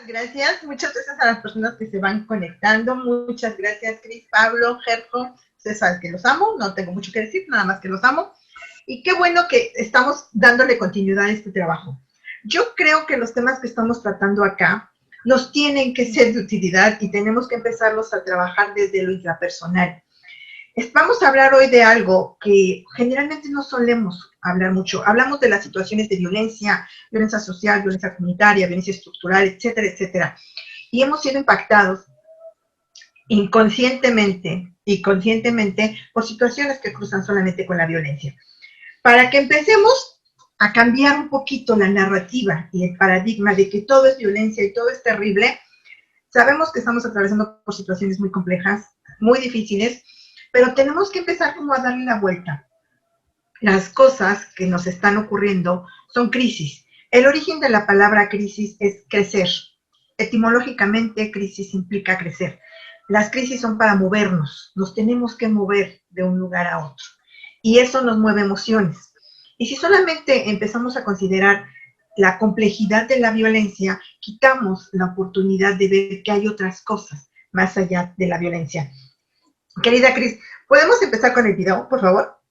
Gracias, muchas gracias a las personas que se van conectando. Muchas gracias, Cris, Pablo, Gerco. Ustedes saben que los amo, no tengo mucho que decir, nada más que los amo. Y qué bueno que estamos dándole continuidad a este trabajo. Yo creo que los temas que estamos tratando acá nos tienen que ser de utilidad y tenemos que empezarlos a trabajar desde lo intrapersonal. Vamos a hablar hoy de algo que generalmente no solemos hablar mucho. Hablamos de las situaciones de violencia, violencia social, violencia comunitaria, violencia estructural, etcétera, etcétera. Y hemos sido impactados inconscientemente y conscientemente por situaciones que cruzan solamente con la violencia. Para que empecemos a cambiar un poquito la narrativa y el paradigma de que todo es violencia y todo es terrible, sabemos que estamos atravesando por situaciones muy complejas, muy difíciles, pero tenemos que empezar como a darle la vuelta. Las cosas que nos están ocurriendo son crisis. El origen de la palabra crisis es crecer. Etimológicamente, crisis implica crecer. Las crisis son para movernos, nos tenemos que mover de un lugar a otro. Y eso nos mueve emociones. Y si solamente empezamos a considerar la complejidad de la violencia, quitamos la oportunidad de ver que hay otras cosas más allá de la violencia. Querida Cris, ¿podemos empezar con el video, por favor?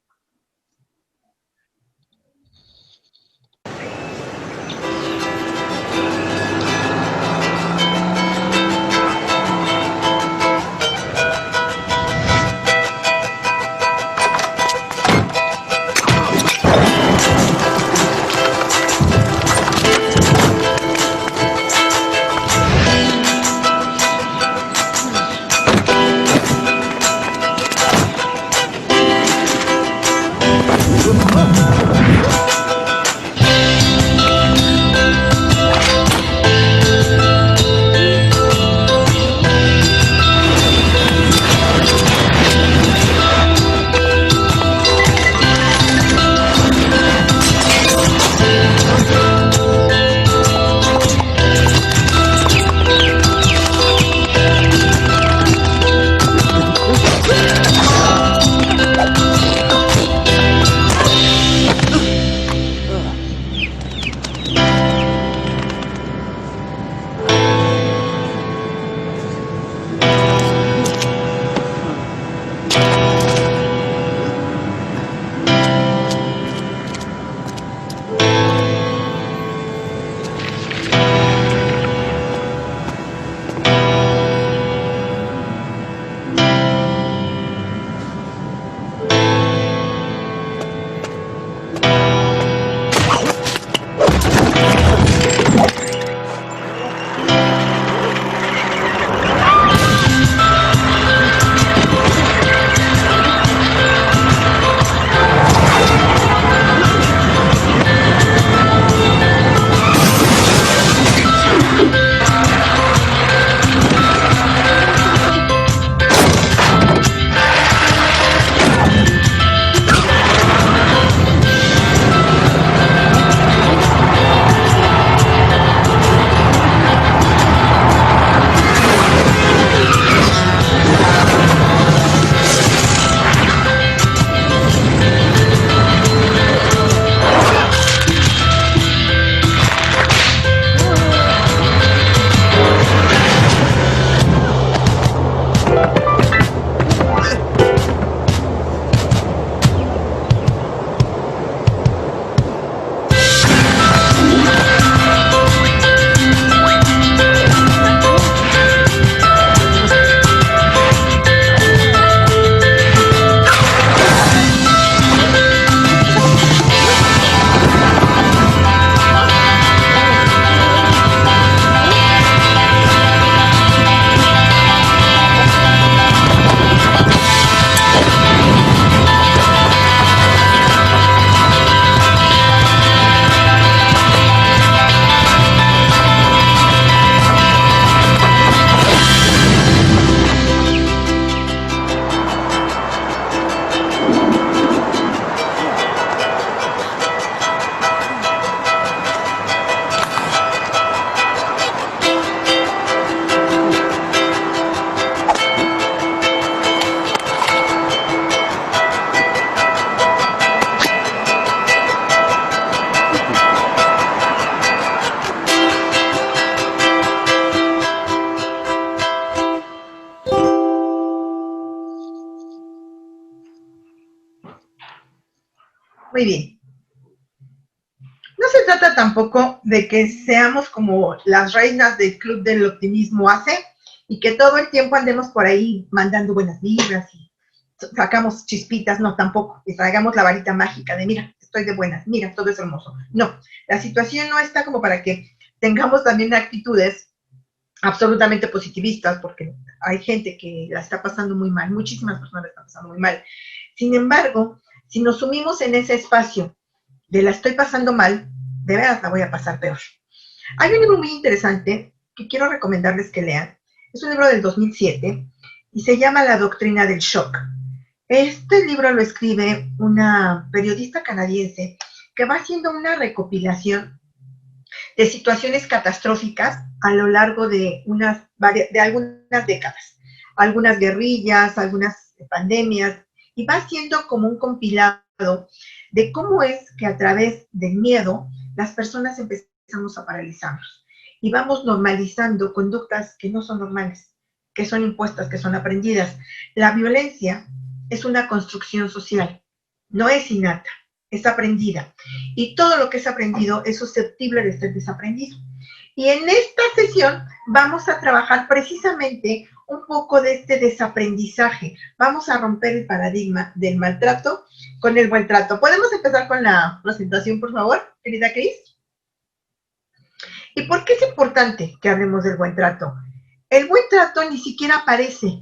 Muy bien. No se trata tampoco de que seamos como las reinas del club del optimismo hace y que todo el tiempo andemos por ahí mandando buenas vibras y sacamos chispitas, no, tampoco, y traigamos la varita mágica de mira, estoy de buenas, mira, todo es hermoso. No, la situación no está como para que tengamos también actitudes absolutamente positivistas, porque hay gente que la está pasando muy mal, muchísimas personas la están pasando muy mal. Sin embargo, si nos sumimos en ese espacio de la estoy pasando mal, de veras la voy a pasar peor. Hay un libro muy interesante que quiero recomendarles que lean. Es un libro del 2007 y se llama La doctrina del shock. Este libro lo escribe una periodista canadiense que va haciendo una recopilación de situaciones catastróficas a lo largo de algunas décadas, algunas guerrillas, algunas pandemias, y va haciendo como un compilado de cómo es que a través del miedo las personas empezamos a paralizarnos y vamos normalizando conductas que no son normales, que son impuestas, que son aprendidas. La violencia es una construcción social, no es innata, es aprendida. Y todo lo que es aprendido es susceptible de ser desaprendido. Y en esta sesión vamos a trabajar precisamente un poco de este desaprendizaje. Vamos a romper el paradigma del maltrato con el buen trato. ¿Podemos empezar con la presentación, por favor, querida Cris? ¿Y por qué es importante que hablemos del buen trato? El buen trato ni siquiera aparece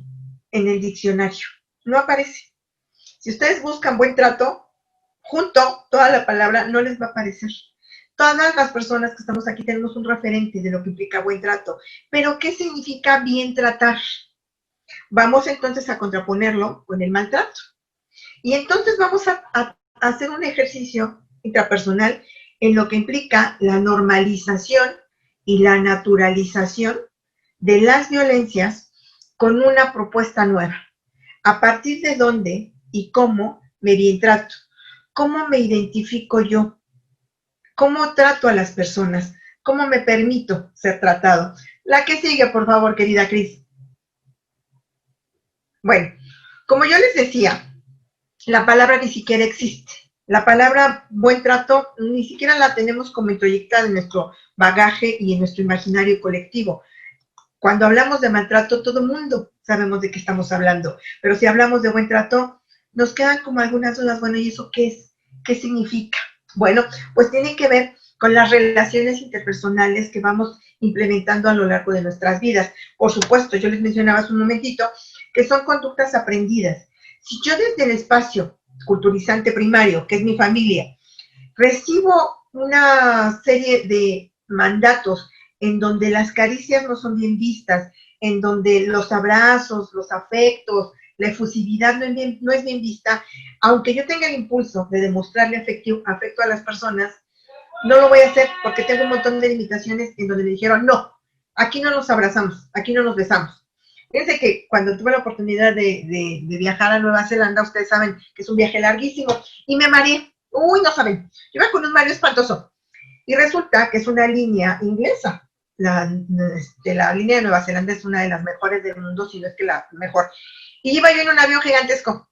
en el diccionario, no aparece. Si ustedes buscan buen trato, junto toda la palabra no les va a aparecer. Todas las personas que estamos aquí tenemos un referente de lo que implica buen trato, pero ¿qué significa bien tratar? Vamos entonces a contraponerlo con el maltrato. Y entonces vamos a hacer un ejercicio intrapersonal en lo que implica la normalización y la naturalización de las violencias con una propuesta nueva. ¿A partir de dónde y cómo me bien trato? ¿Cómo me identifico yo? ¿Cómo trato a las personas? ¿Cómo me permito ser tratado? La que sigue, por favor, querida Cris. Bueno, como yo les decía, la palabra ni siquiera existe. La palabra buen trato ni siquiera la tenemos como introyectada en nuestro bagaje y en nuestro imaginario colectivo. Cuando hablamos de maltrato, todo el mundo sabemos de qué estamos hablando, pero si hablamos de buen trato, nos quedan como algunas dudas. Bueno, ¿y eso qué es? ¿Qué significa? Bueno, pues tiene que ver con las relaciones interpersonales que vamos implementando a lo largo de nuestras vidas. Por supuesto, yo les mencionaba hace un momentito que son conductas aprendidas. Si yo desde el espacio culturizante primario, que es mi familia, recibo una serie de mandatos en donde las caricias no son bien vistas, en donde los abrazos, los afectos, la efusividad no es bien vista, aunque yo tenga el impulso de demostrarle afecto a las personas, no lo voy a hacer porque tengo un montón de limitaciones en donde me dijeron, no, aquí no nos abrazamos, aquí no nos besamos. Fíjense que cuando tuve la oportunidad de viajar a Nueva Zelanda, ustedes saben que es un viaje larguísimo, y me mareé. Uy, no saben, yo iba con un mareo espantoso. Y resulta que es una línea inglesa. La línea de Nueva Zelanda es una de las mejores del mundo, si no es que la mejor. Y iba yo en un avión gigantesco.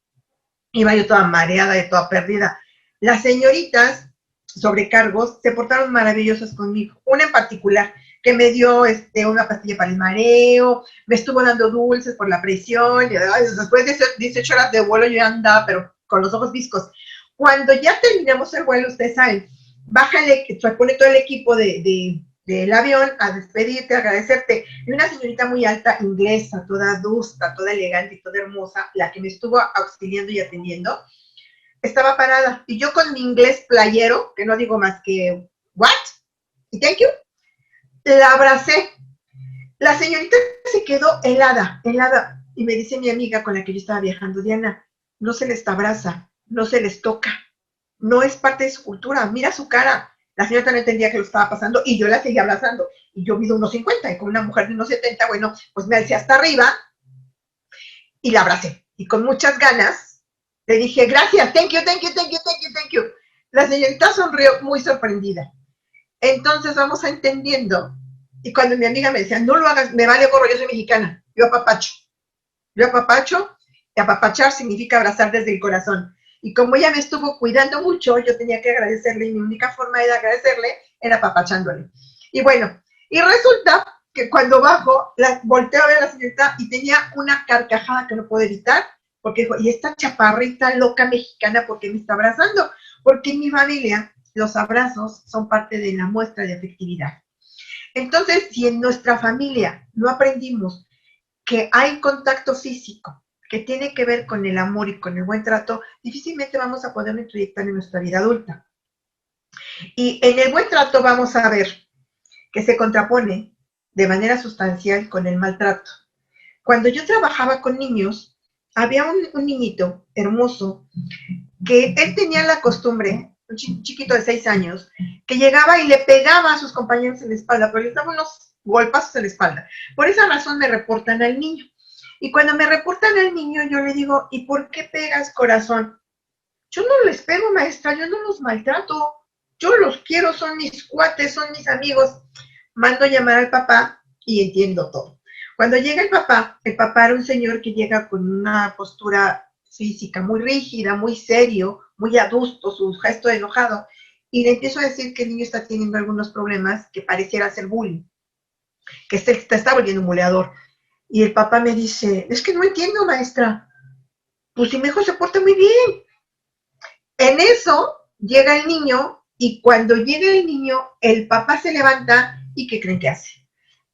Iba yo toda mareada y toda perdida. Las señoritas sobrecargos se portaron maravillosas conmigo. Una en particular, que me dio una pastilla para el mareo, me estuvo dando dulces por la presión. Y, después de 18 horas de vuelo yo ya andaba, pero con los ojos viscos. Cuando ya terminamos el vuelo, ustedes saben, bájale, se pone todo el equipo del avión a despedirte, a agradecerte. Y una señorita muy alta, inglesa, toda adusta, toda elegante y toda hermosa, la que me estuvo auxiliando y atendiendo, estaba parada. Y yo con mi inglés playero, que no digo más que, ¿what? Y thank you, la abracé. La señorita se quedó helada, helada. Y me dice mi amiga con la que yo estaba viajando, Diana, no se les abraza, no se les toca. No es parte de su cultura. Mira su cara. La señora no entendía que lo estaba pasando y yo la seguía abrazando. Y yo mido 1,50 y con una mujer de 1,70, bueno, pues me alcé hasta arriba y la abracé. Y con muchas ganas le dije, gracias, thank you, thank you, thank you, thank you, thank you. La señorita sonrió muy sorprendida. Entonces vamos entendiendo. Y cuando mi amiga me decía, no lo hagas, me vale gorro, yo soy mexicana. Yo apapacho. Yo apapacho, y apapachar significa abrazar desde el corazón. Y como ella me estuvo cuidando mucho, yo tenía que agradecerle y mi única forma de agradecerle era papachándole. Y bueno, y resulta que cuando bajo, volteo a ver a la señorita y tenía una carcajada que no puedo evitar, porque dijo, y esta chaparrita loca mexicana, ¿por qué me está abrazando? Porque en mi familia los abrazos son parte de la muestra de afectividad. Entonces, si en nuestra familia no aprendimos que hay contacto físico que tiene que ver con el amor y con el buen trato, difícilmente vamos a poderlo introyectar en nuestra vida adulta. Y en el buen trato vamos a ver que se contrapone de manera sustancial con el maltrato. Cuando yo trabajaba con niños, había un niñito hermoso que él tenía la costumbre, un chiquito de 6 años, que llegaba y le pegaba a sus compañeros en la espalda, pero les daba unos golpazos en la espalda. Por esa razón me reportan al niño. Y cuando me reportan al niño, yo le digo, ¿y por qué pegas, corazón? Yo no les pego, maestra, yo no los maltrato. Yo los quiero, son mis cuates, son mis amigos. Mando a llamar al papá y entiendo todo. Cuando llega el papá era un señor que llega con una postura física muy rígida, muy serio, muy adusto, su gesto de enojado, y le empiezo a decir que el niño está teniendo algunos problemas que pareciera ser bullying, que se está volviendo un buleador. Y el papá me dice, es que no entiendo, maestra, pues si mi hijo se porta muy bien. En eso llega el niño y cuando llega el niño, el papá se levanta y ¿qué creen que hace?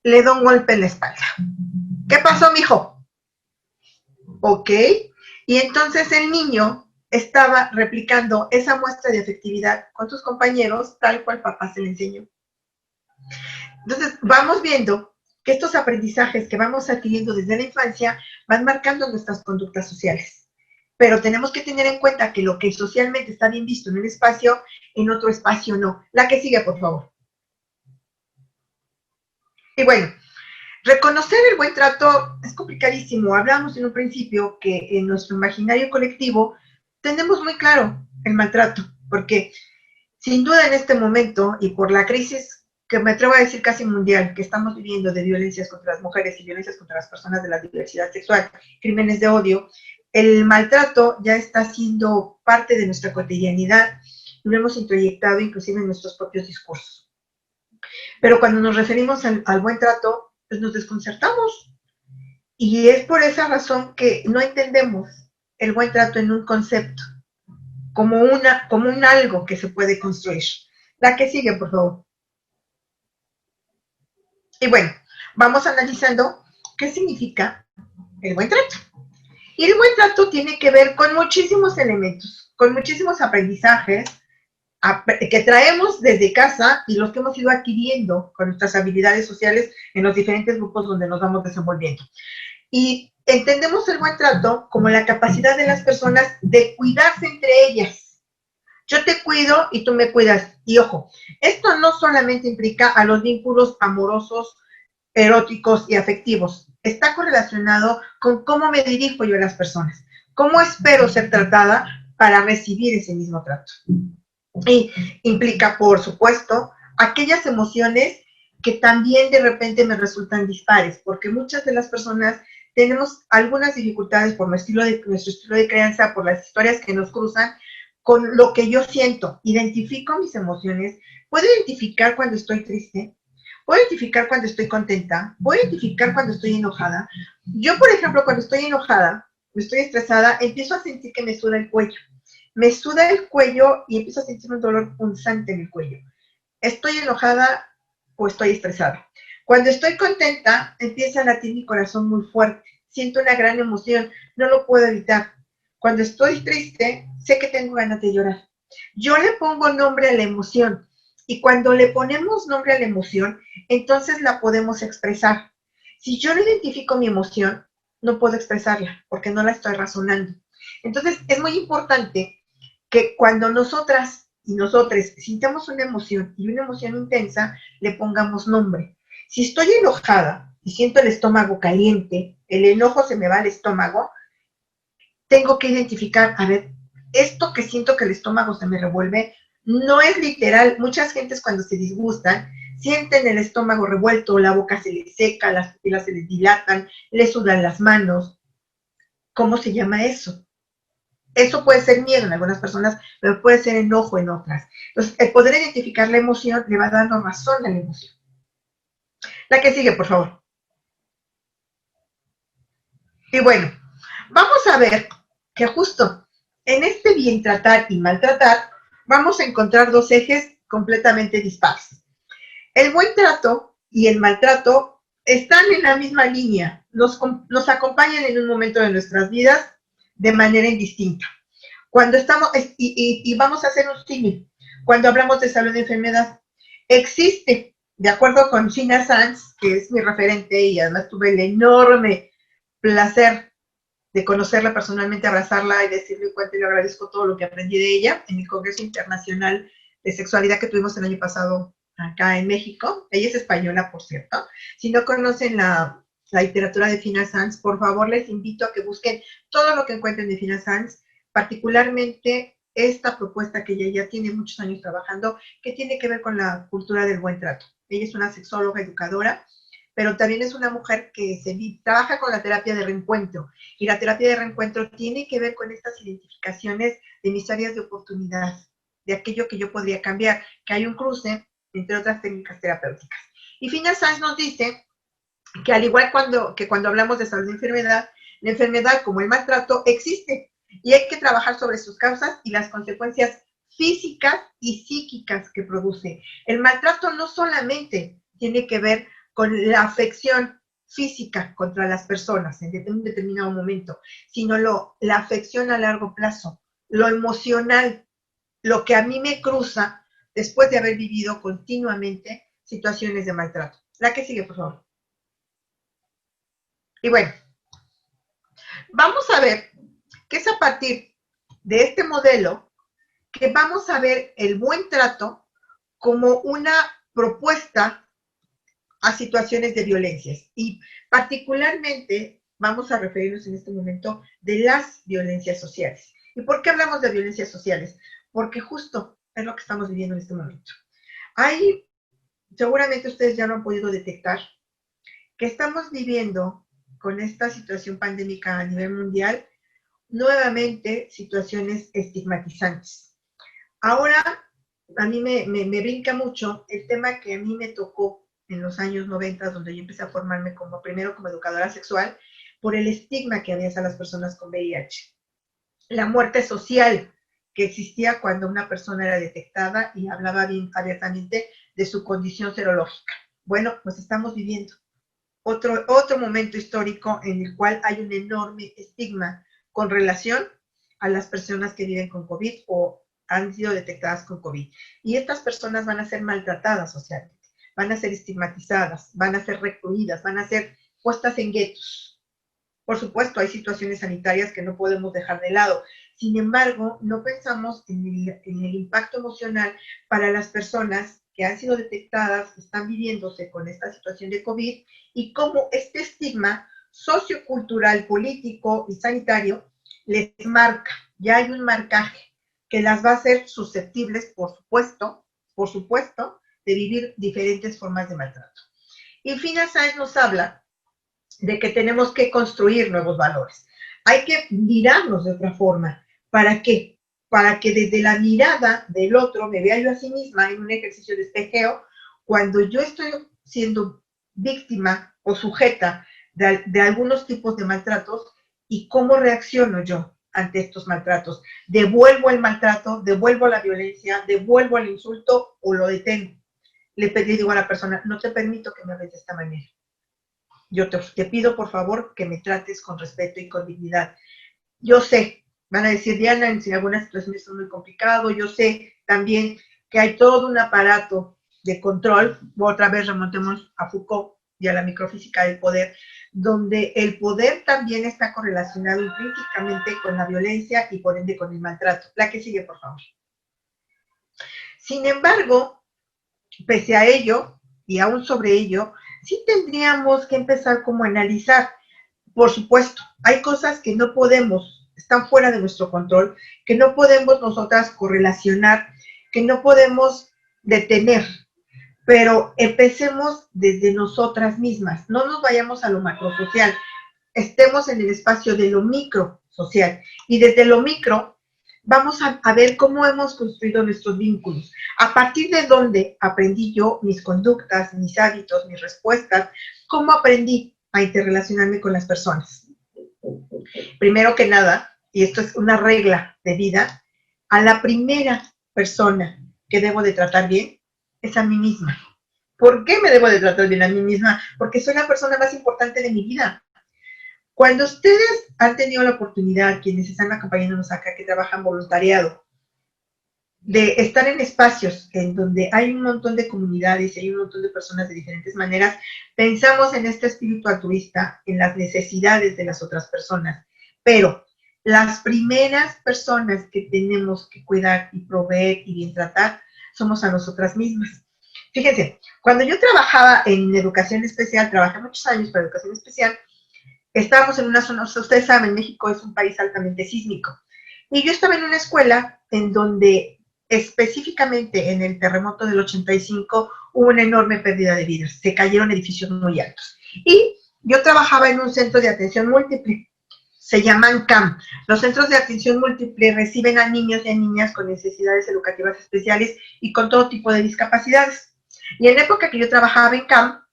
Le da un golpe en la espalda. ¿Qué pasó, mijo? Ok. Y entonces el niño estaba replicando esa muestra de afectividad con sus compañeros tal cual papá se le enseñó. Entonces vamos viendo que estos aprendizajes que vamos adquiriendo desde la infancia van marcando nuestras conductas sociales. Pero tenemos que tener en cuenta que lo que socialmente está bien visto en un espacio, en otro espacio no. La que sigue, por favor. Y bueno, reconocer el buen trato es complicadísimo. Hablamos en un principio que en nuestro imaginario colectivo tenemos muy claro el maltrato, porque sin duda en este momento y por la crisis que me atrevo a decir casi mundial que estamos viviendo de violencias contra las mujeres y violencias contra las personas de la diversidad sexual, crímenes de odio, el maltrato ya está siendo parte de nuestra cotidianidad y lo hemos introyectado inclusive en nuestros propios discursos. Pero cuando nos referimos al buen trato, pues nos desconcertamos. Y es por esa razón que no entendemos el buen trato en un concepto, como un algo que se puede construir. La que sigue, por favor. Y bueno, vamos analizando qué significa el buen trato. Y el buen trato tiene que ver con muchísimos elementos, con muchísimos aprendizajes que traemos desde casa y los que hemos ido adquiriendo con nuestras habilidades sociales en los diferentes grupos donde nos vamos desenvolviendo. Y entendemos el buen trato como la capacidad de las personas de cuidarse entre ellas. Yo te cuido y tú me cuidas. Y ojo, esto no solamente implica a los vínculos amorosos, eróticos y afectivos. Está correlacionado con cómo me dirijo yo a las personas, cómo espero ser tratada para recibir ese mismo trato. Y implica, por supuesto, aquellas emociones que también de repente me resultan dispares, porque muchas de las personas tenemos algunas dificultades por nuestro estilo de crianza, por las historias que nos cruzan, con lo que yo siento. Identifico mis emociones, puedo identificar cuando estoy triste, puedo identificar cuando estoy contenta, puedo identificar cuando estoy enojada. Yo, por ejemplo, cuando estoy enojada, estoy estresada, empiezo a sentir que me suda el cuello. Me suda el cuello y empiezo a sentir un dolor punzante en el cuello. ¿Estoy enojada o estoy estresada? Cuando estoy contenta, empieza a latir mi corazón muy fuerte. Siento una gran emoción, no lo puedo evitar. Cuando estoy triste, sé que tengo ganas de llorar. Yo le pongo nombre a la emoción y cuando le ponemos nombre a la emoción, entonces la podemos expresar. Si yo no identifico mi emoción, no puedo expresarla porque no la estoy razonando. Entonces, es muy importante que cuando nosotras y nosotros sintamos una emoción y una emoción intensa, le pongamos nombre. Si estoy enojada y siento el estómago caliente, el enojo se me va al estómago, tengo que identificar, a ver, esto que siento que el estómago se me revuelve, no es literal. Muchas gentes cuando se disgustan, sienten el estómago revuelto, la boca se les seca, las pupilas se les dilatan, les sudan las manos. ¿Cómo se llama eso? Eso puede ser miedo en algunas personas, pero puede ser enojo en otras. Entonces, el poder identificar la emoción le va dando razón a la emoción. La que sigue, por favor. Y bueno, vamos a ver que justo en este bien tratar y maltratar vamos a encontrar dos ejes completamente dispares. El buen trato y el maltrato están en la misma línea, nos acompañan en un momento de nuestras vidas de manera indistinta. Cuando estamos, y vamos a hacer un símil, cuando hablamos de salud y enfermedad, existe, de acuerdo con Gina Sanz, que es mi referente y además tuve el enorme placer de conocerla personalmente, abrazarla y decirle cuánto le agradezco todo lo que aprendí de ella en el Congreso Internacional de Sexualidad que tuvimos el año pasado acá en México. Ella es española, por cierto. Si no conocen la literatura de Gina Sanz, por favor les invito a que busquen todo lo que encuentren de Gina Sanz, particularmente esta propuesta que ella ya tiene muchos años trabajando, que tiene que ver con la cultura del buen trato. Ella es una sexóloga educadora, pero también es una mujer que trabaja con la terapia de reencuentro. Y la terapia de reencuentro tiene que ver con estas identificaciones de mis áreas de oportunidad, de aquello que yo podría cambiar, que hay un cruce entre otras técnicas terapéuticas. Y Gina Sanz nos dice que al igual que cuando hablamos de salud y enfermedad, la enfermedad como el maltrato existe y hay que trabajar sobre sus causas y las consecuencias físicas y psíquicas que produce. El maltrato no solamente tiene que ver con la afección física contra las personas en un determinado momento, sino la afección a largo plazo, lo emocional, lo que a mí me cruza después de haber vivido continuamente situaciones de maltrato. La que sigue, por favor. Y bueno, vamos a ver que es a partir de este modelo que vamos a ver el buen trato como una propuesta a situaciones de violencias. Y particularmente vamos a referirnos en este momento de las violencias sociales. ¿Y por qué hablamos de violencias sociales? Porque justo es lo que estamos viviendo en este momento. Hay, seguramente ustedes ya lo han podido detectar, que estamos viviendo con esta situación pandémica a nivel mundial, nuevamente situaciones estigmatizantes. Ahora, a mí me brinca mucho el tema que a mí me tocó en los años 90, donde yo empecé a formarme primero como educadora sexual, por el estigma que había hacia las personas con VIH. La muerte social que existía cuando una persona era detectada y hablaba bien abiertamente de su condición serológica. Bueno, pues estamos viviendo otro momento histórico en el cual hay un enorme estigma con relación a las personas que viven con COVID o han sido detectadas con COVID. Y estas personas van a ser maltratadas socialmente, van a ser estigmatizadas, van a ser recluidas, van a ser puestas en guetos. Por supuesto, hay situaciones sanitarias que no podemos dejar de lado. Sin embargo, no pensamos en el impacto emocional para las personas que han sido detectadas, están viviéndose con esta situación de COVID y cómo este estigma sociocultural, político y sanitario les marca. Ya hay un marcaje que las va a hacer susceptibles, por supuesto, de vivir diferentes formas de maltrato. Y Gina Sanz nos habla de que tenemos que construir nuevos valores. Hay que mirarnos de otra forma. ¿Para qué? Para que desde la mirada del otro me vea yo a sí misma en un ejercicio de espejeo, cuando yo estoy siendo víctima o sujeta de algunos tipos de maltratos y cómo reacciono yo ante estos maltratos. ¿Devuelvo el maltrato? ¿Devuelvo la violencia? ¿Devuelvo el insulto o lo detengo? Le digo a la persona, no te permito que me hables de esta manera. Yo te pido, por favor, que me trates con respeto y con dignidad. Yo sé, van a decir, Diana, en algunas situaciones es muy complicado, yo sé también que hay todo un aparato de control, otra vez remontemos a Foucault y a la microfísica del poder, donde el poder también está correlacionado intrínsecamente con la violencia y por ende con el maltrato. La que sigue, por favor. Sin embargo, pese a ello, y aún sobre ello, sí tendríamos que empezar como a analizar. Por supuesto, hay cosas que no podemos, están fuera de nuestro control, que no podemos nosotras correlacionar, que no podemos detener, pero empecemos desde nosotras mismas, no nos vayamos a lo macrosocial. estemos en el espacio de lo micro social. Y desde lo micro vamos a ver cómo hemos construido nuestros vínculos. A partir de dónde aprendí yo mis conductas, mis hábitos, mis respuestas, cómo aprendí a interrelacionarme con las personas. Primero que nada, y esto es una regla de vida, a la primera persona que debo de tratar bien es a mí misma. ¿Por qué me debo de tratar bien a mí misma? Porque soy la persona más importante de mi vida. Cuando ustedes han tenido la oportunidad, quienes están acompañándonos acá, que trabajan voluntariado, de estar en espacios en donde hay un montón de comunidades y hay un montón de personas de diferentes maneras, pensamos en este espíritu altruista, en las necesidades de las otras personas. Pero las primeras personas que tenemos que cuidar y proveer y bien tratar somos a nosotras mismas. Fíjense, cuando yo trabajaba en educación especial, trabajé muchos años para educación especial, estábamos en una zona, ustedes saben, México es un país altamente sísmico. Y yo estaba en una escuela en donde específicamente en el terremoto del 85 hubo una enorme pérdida de vidas. Se cayeron edificios muy altos. Y yo trabajaba en un centro de atención múltiple. Se llaman CAM. Los centros de atención múltiple reciben a niños y a niñas con necesidades educativas especiales y con todo tipo de discapacidades. Y en la época que yo trabajaba en CAM,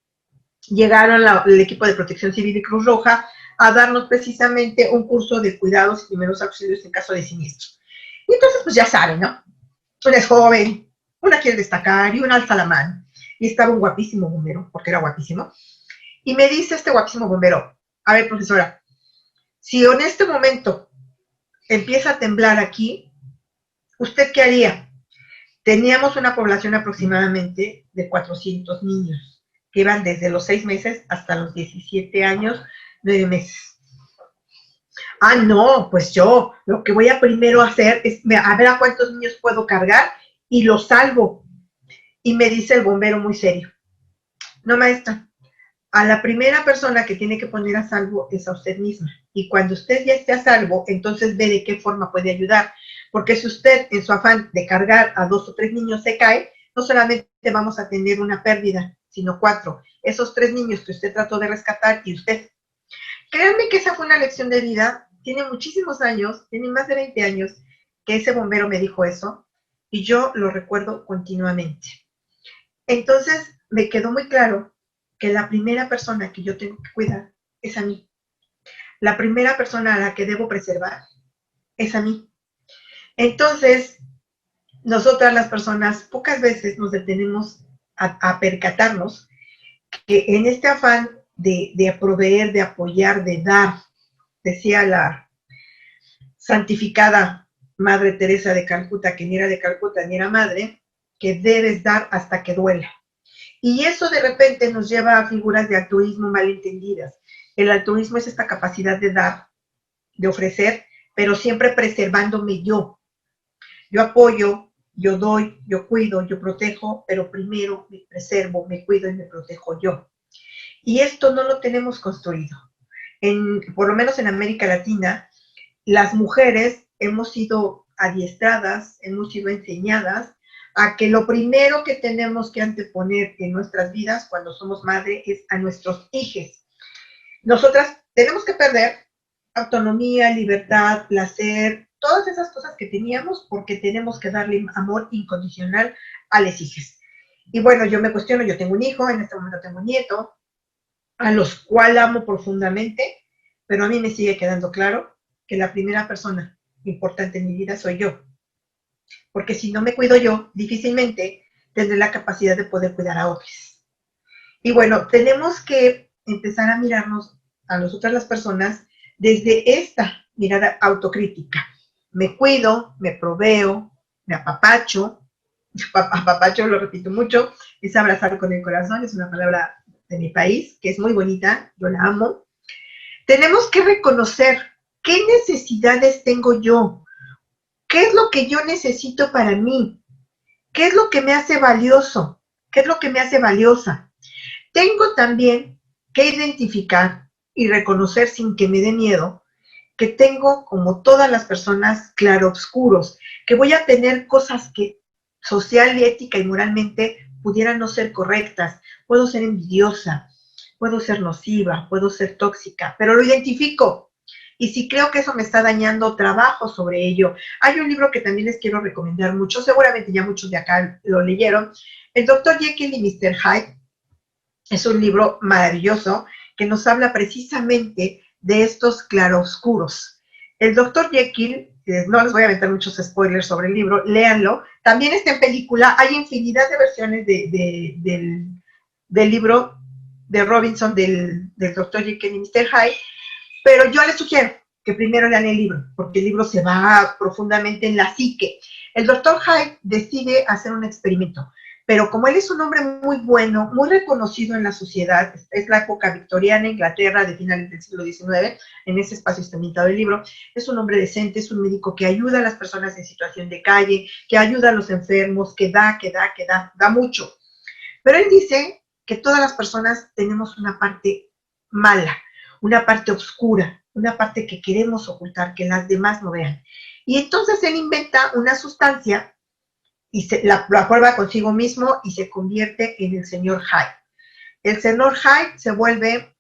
llegaron el equipo de Protección Civil y Cruz Roja a darnos precisamente un curso de cuidados y primeros auxilios en caso de siniestro. Y entonces, pues ya saben, ¿no? Una es joven, una quiere destacar y una alza la mano. Y estaba un guapísimo bombero, porque era guapísimo. Y me dice este guapísimo bombero, a ver, profesora, si en este momento empieza a temblar aquí, ¿usted qué haría? Teníamos una población aproximadamente de 400 niños, que iban desde los 6 meses hasta los 17 años, 9 meses. Ah, no, pues yo lo que voy a primero hacer es a ver a cuántos niños puedo cargar y los salvo. Y me dice el bombero muy serio, no, maestra, a la primera persona que tiene que poner a salvo es a usted misma. Y cuando usted ya esté a salvo, entonces ve de qué forma puede ayudar. Porque si usted, en su afán de cargar a 2 o 3 niños, se cae, no solamente vamos a tener una pérdida, sino 4. Esos 3 niños que usted trató de rescatar y usted. Créanme que esa fue una lección de vida. Tiene muchísimos años, tiene más de 20 años, que ese bombero me dijo eso. Y yo lo recuerdo continuamente. Entonces, me quedó muy claro que la primera persona que yo tengo que cuidar es a mí. La primera persona a la que debo preservar es a mí. Entonces, nosotras las personas pocas veces nos detenemos a percatarnos que en este afán de proveer, de apoyar, de dar, decía la santificada Madre Teresa de Calcuta, que ni era de Calcuta ni era madre, que debes dar hasta que duela. Y eso de repente nos lleva a figuras de altruismo malentendidas. El altruismo es esta capacidad de dar, de ofrecer, pero siempre preservándome yo. Yo apoyo, yo doy, yo cuido, yo protejo, pero primero me preservo, me cuido y me protejo yo. Y esto no lo tenemos construido. Por lo menos en América Latina, las mujeres hemos sido adiestradas, hemos sido enseñadas a que lo primero que tenemos que anteponer en nuestras vidas cuando somos madre es a nuestros hijos. Nosotras tenemos que perder autonomía, libertad, placer, todas esas cosas que teníamos porque tenemos que darle amor incondicional a los hijos. Y bueno, yo me cuestiono, yo tengo un hijo, en este momento tengo un nieto, a los cuales amo profundamente, pero a mí me sigue quedando claro que la primera persona importante en mi vida soy yo. Porque si no me cuido yo, difícilmente tendré la capacidad de poder cuidar a otros. Y bueno, tenemos que empezar a mirarnos a nosotras las personas desde esta mirada autocrítica. Me cuido, me proveo, me apapacho. Apapacho, lo repito mucho, es abrazar con el corazón, es una palabra de mi país, que es muy bonita, yo la amo. Tenemos que reconocer qué necesidades tengo yo, qué es lo que yo necesito para mí, qué es lo que me hace valioso, qué es lo que me hace valiosa. Tengo también que identificar y reconocer sin que me dé miedo que tengo, como todas las personas, claroscuros, que voy a tener cosas que social, ética y moralmente pudieran no ser correctas. Puedo ser envidiosa, puedo ser nociva, puedo ser tóxica, pero lo identifico. Y si creo que eso me está dañando, trabajo sobre ello. Hay un libro que también les quiero recomendar mucho, seguramente ya muchos de acá lo leyeron, El Dr. Jekyll y Mr. Hyde. Es un libro maravilloso que nos habla precisamente de estos claroscuros. El Dr. Jekyll, no les voy a aventar muchos spoilers sobre el libro, léanlo. También está en película, hay infinidad de versiones del libro de Robinson, del Dr. Jekyll y Mr. Hyde, pero yo les sugiero que primero lean el libro, porque el libro se va profundamente en la psique. El Dr. Hyde decide hacer un experimento, pero como él es un hombre muy bueno, muy reconocido en la sociedad, es la época victoriana, Inglaterra, de finales del siglo XIX, en ese espacio está ambientado el libro, es un hombre decente, es un médico que ayuda a las personas en situación de calle, que ayuda a los enfermos, que da mucho. Pero él dice que todas las personas tenemos una parte mala, una parte oscura, una parte que queremos ocultar, que las demás no vean. Y entonces él inventa una sustancia y la prueba consigo mismo y se convierte en el señor Hyde. El señor Hyde se vuelve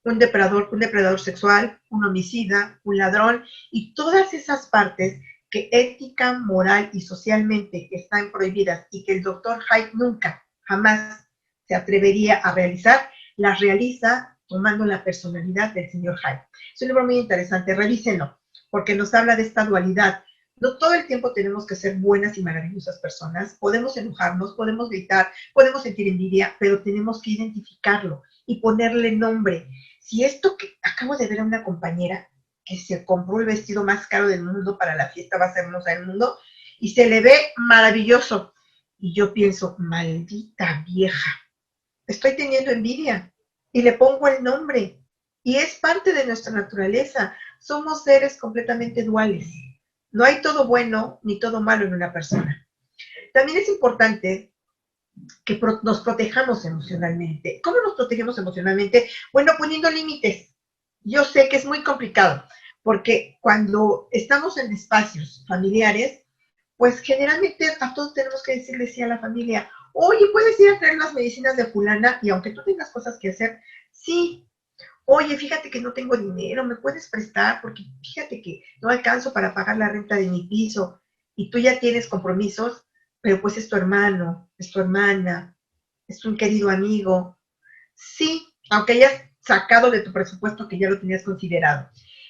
un depredador sexual, un homicida, un ladrón, y todas esas partes que ética, moral y socialmente están prohibidas y que el doctor Hyde nunca, jamás se atrevería a realizar, las realiza tomando la personalidad del señor Hyde. Es un libro muy interesante, revísenlo, porque nos habla de esta dualidad. No todo el tiempo tenemos que ser buenas y maravillosas personas, podemos enojarnos, podemos gritar, podemos sentir envidia, pero tenemos que identificarlo y ponerle nombre. Si esto que acabo de ver a una compañera que se compró el vestido más caro del mundo para la fiesta, va a ser hermosa del mundo, y se le ve maravilloso, y yo pienso, maldita vieja, estoy teniendo envidia, y le pongo el nombre, y es parte de nuestra naturaleza, somos seres completamente duales, no hay todo bueno ni todo malo en una persona. También es importante que nos protejamos emocionalmente. ¿Cómo nos protegemos emocionalmente? Bueno, poniendo límites. Yo sé que es muy complicado, porque cuando estamos en espacios familiares, pues generalmente a todos tenemos que decirle sí a la familia. Oye, ¿puedes ir a traer las medicinas de fulana? Y aunque tú tengas cosas que hacer, sí. Oye, fíjate que no tengo dinero, ¿me puedes prestar? Porque fíjate que no alcanzo para pagar la renta de mi piso y tú ya tienes compromisos, pero pues es tu hermano, es tu hermana, es un querido amigo. Sí, aunque hayas sacado de tu presupuesto que ya lo tenías considerado.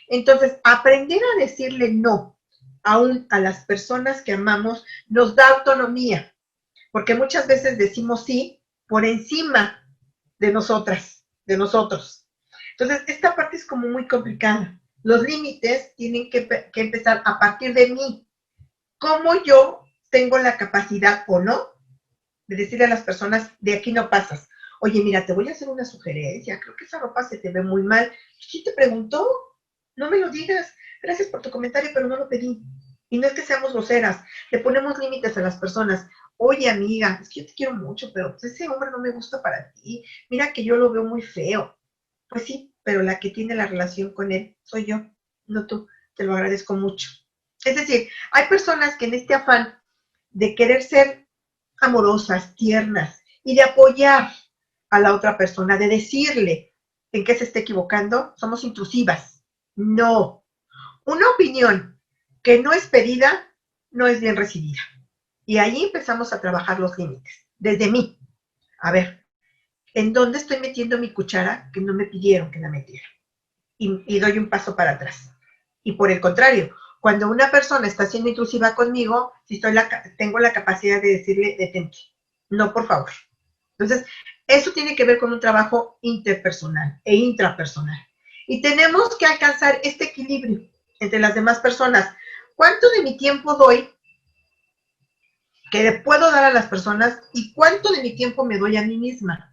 Entonces, aprender a decirle no aún a las personas que amamos nos da autonomía, porque muchas veces decimos sí por encima de nosotras, de nosotros. Entonces, esta parte es como muy complicada. Los límites tienen que empezar a partir de mí. ¿Cómo yo tengo la capacidad o no de decirle a las personas, de aquí no pasas? Oye, mira, te voy a hacer una sugerencia, creo que esa ropa se te ve muy mal. ¿Quién te preguntó? No me lo digas. Gracias por tu comentario, pero no lo pedí. Y no es que seamos groseras, le ponemos límites a las personas. Oye, amiga, es que yo te quiero mucho, pero ese hombre no me gusta para ti. Mira que yo lo veo muy feo. Pues sí, pero la que tiene la relación con él soy yo, no tú. Te lo agradezco mucho. Es decir, hay personas que en este afán de querer ser amorosas, tiernas y de apoyar a la otra persona, de decirle en qué se está equivocando, somos intrusivas. No. Una opinión que no es pedida no es bien recibida. Y ahí empezamos a trabajar los límites, desde mí. A ver, ¿en dónde estoy metiendo mi cuchara que no me pidieron que la metiera? Y doy un paso para atrás. Y por el contrario, cuando una persona está siendo intrusiva conmigo, si tengo la capacidad de decirle, detente, no, por favor. Entonces, eso tiene que ver con un trabajo interpersonal e intrapersonal. Y tenemos que alcanzar este equilibrio entre las demás personas. ¿Cuánto de mi tiempo doy que le puedo dar a las personas y cuánto de mi tiempo me doy a mí misma?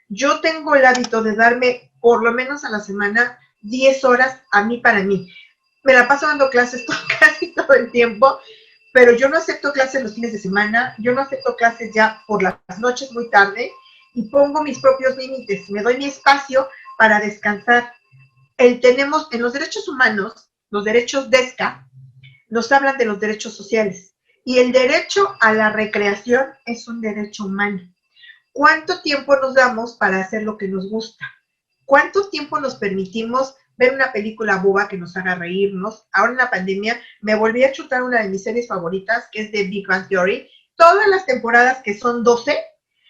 Yo tengo el hábito de darme por lo menos a la semana 10 horas a mí para mí. Me la paso dando clases casi todo el tiempo, pero yo no acepto clases los fines de semana, yo no acepto clases ya por las noches muy tarde y pongo mis propios límites, me doy mi espacio para descansar. Tenemos en los derechos humanos, los derechos DESCA, nos hablan de los derechos sociales y el derecho a la recreación es un derecho humano. ¿Cuánto tiempo nos damos para hacer lo que nos gusta? ¿Cuánto tiempo nos permitimos ver una película boba que nos haga reírnos? Ahora en la pandemia me volví a chutar una de mis series favoritas, que es de Big Bang Theory. Todas las temporadas, que son 12,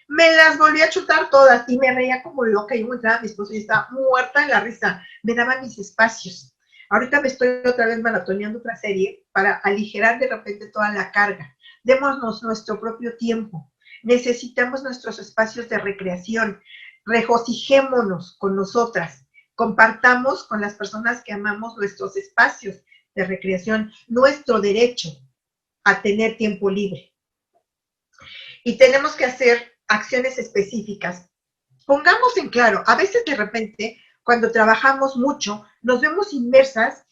me las volví a chutar todas y me reía como loca. Yo encontraba a mi esposo y estaba muerta en la risa. Me daban mis espacios. Ahorita me estoy otra vez maratoneando otra serie para aligerar de repente toda la carga. Démonos nuestro propio tiempo. Necesitamos nuestros espacios de recreación. Regocijémonos con nosotras. Compartamos con las personas que amamos nuestros espacios de recreación, nuestro derecho a tener tiempo libre. Y tenemos que hacer acciones específicas. Pongamos en claro, a veces de repente, cuando trabajamos mucho, nos vemos inmersas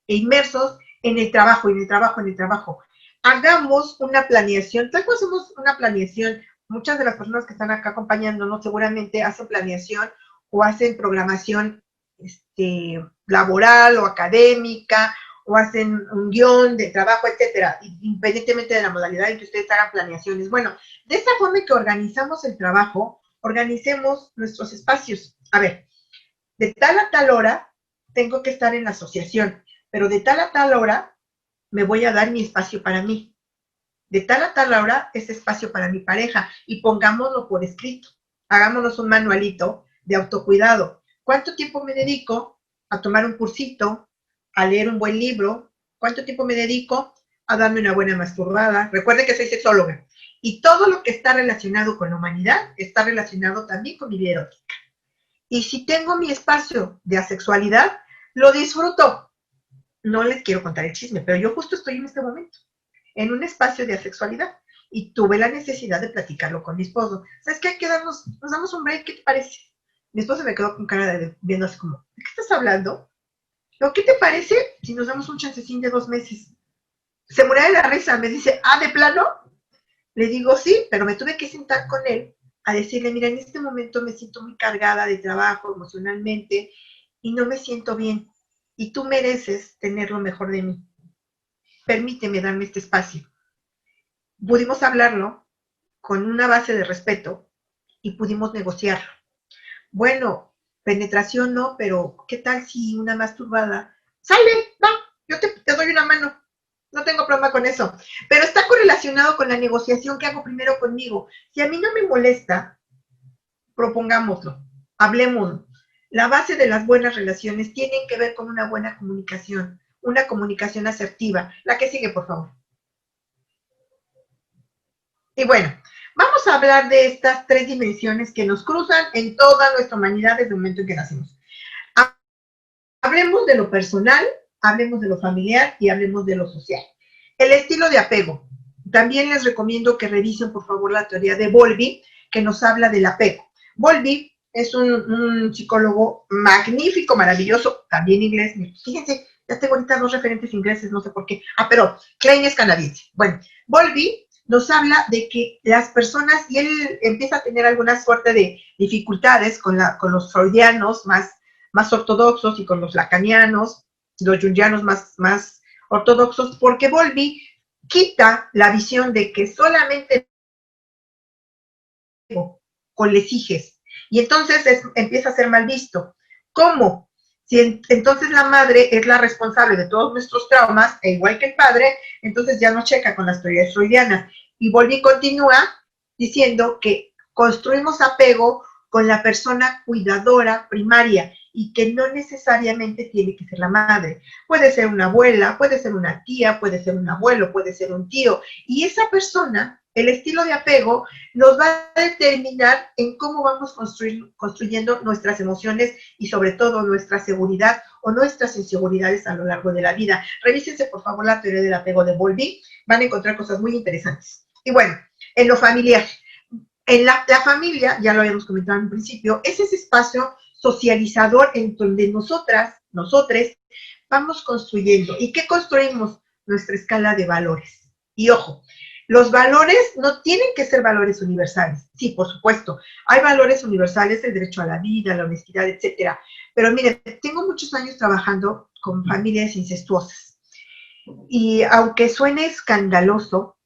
e inmersos en el trabajo, en el trabajo, en el trabajo. Hagamos una planeación, tal como hacemos una planeación, muchas de las personas que están acá acompañándonos seguramente hacen planeación o hacen programación laboral o académica, o hacen un guión de trabajo, etcétera, independientemente de la modalidad en que ustedes hagan planeaciones. Bueno, de esa forma en que organizamos el trabajo, organicemos nuestros espacios. A ver, de tal a tal hora tengo que estar en la asociación, pero de tal a tal hora me voy a dar mi espacio para mí. De tal a tal hora es espacio para mi pareja y pongámoslo por escrito. Hagámonos un manualito de autocuidado. ¿Cuánto tiempo me dedico a tomar un cursito, a leer un buen libro? ¿Cuánto tiempo me dedico a darme una buena masturbada? Recuerden que soy sexóloga. Y todo lo que está relacionado con la humanidad está relacionado también con mi vida erótica. Y si tengo mi espacio de asexualidad, lo disfruto. No les quiero contar el chisme, pero yo justo estoy en este momento, en un espacio de asexualidad. Y tuve la necesidad de platicarlo con mi esposo. ¿Sabes qué? Hay que nos damos un break, ¿qué te parece? Mi esposo me quedó con cara de viendo así como, ¿de qué estás hablando? Pero, ¿qué te parece si nos damos un chancecín de 2 meses? Se murió de la risa, me dice, ¿de plano? Le digo, sí, pero me tuve que sentar con él a decirle, mira, en este momento me siento muy cargada de trabajo emocionalmente y no me siento bien. Y tú mereces tener lo mejor de mí. Permíteme darme este espacio. Pudimos hablarlo con una base de respeto y pudimos negociarlo. Bueno, penetración no, pero ¿qué tal si una masturbada? Sale, va, yo te doy una mano. No tengo problema con eso. Pero está correlacionado con la negociación que hago primero conmigo. Si a mí no me molesta, propongámoslo, hablemos. La base de las buenas relaciones tiene que ver con una buena comunicación, una comunicación asertiva. La que sigue, por favor. Y bueno, vamos a hablar de estas 3 dimensiones que nos cruzan en toda nuestra humanidad desde el momento en que nacimos. Hablemos de lo personal, hablemos de lo familiar y hablemos de lo social. El estilo de apego. También les recomiendo que revisen, por favor, la teoría de Bowlby, que nos habla del apego. Bowlby es un psicólogo magnífico, maravilloso, también inglés. Fíjense, ya tengo ahorita 2 referentes ingleses, no sé por qué. Pero Klein es canadiense. Bueno, Bowlby nos habla de que las personas, y él empieza a tener alguna suerte de dificultades con los freudianos más ortodoxos y con los lacanianos, los jungianos más ortodoxos, porque Bowlby quita la visión de que solamente con lesijes, y entonces empieza a ser mal visto. ¿Cómo? Si entonces la madre es la responsable de todos nuestros traumas, e igual que el padre, entonces ya no checa con las teorías freudianas. Y Bowlby continúa diciendo que construimos apego con la persona cuidadora primaria y que no necesariamente tiene que ser la madre. Puede ser una abuela, puede ser una tía, puede ser un abuelo, puede ser un tío. Y esa persona, el estilo de apego, nos va a determinar en cómo vamos construyendo nuestras emociones y sobre todo nuestra seguridad o nuestras inseguridades a lo largo de la vida. Revísense, por favor, la teoría del apego de Bowlby. Van a encontrar cosas muy interesantes. Y bueno, en lo familiar. En la familia, ya lo habíamos comentado en un principio, es ese espacio socializador en donde nosotres, vamos construyendo. ¿Y qué construimos? Nuestra escala de valores. Y ojo, los valores no tienen que ser valores universales. Sí, por supuesto, hay valores universales, el derecho a la vida, la honestidad, etcétera. Pero miren, tengo muchos años trabajando con familias incestuosas. Y aunque suene escandaloso,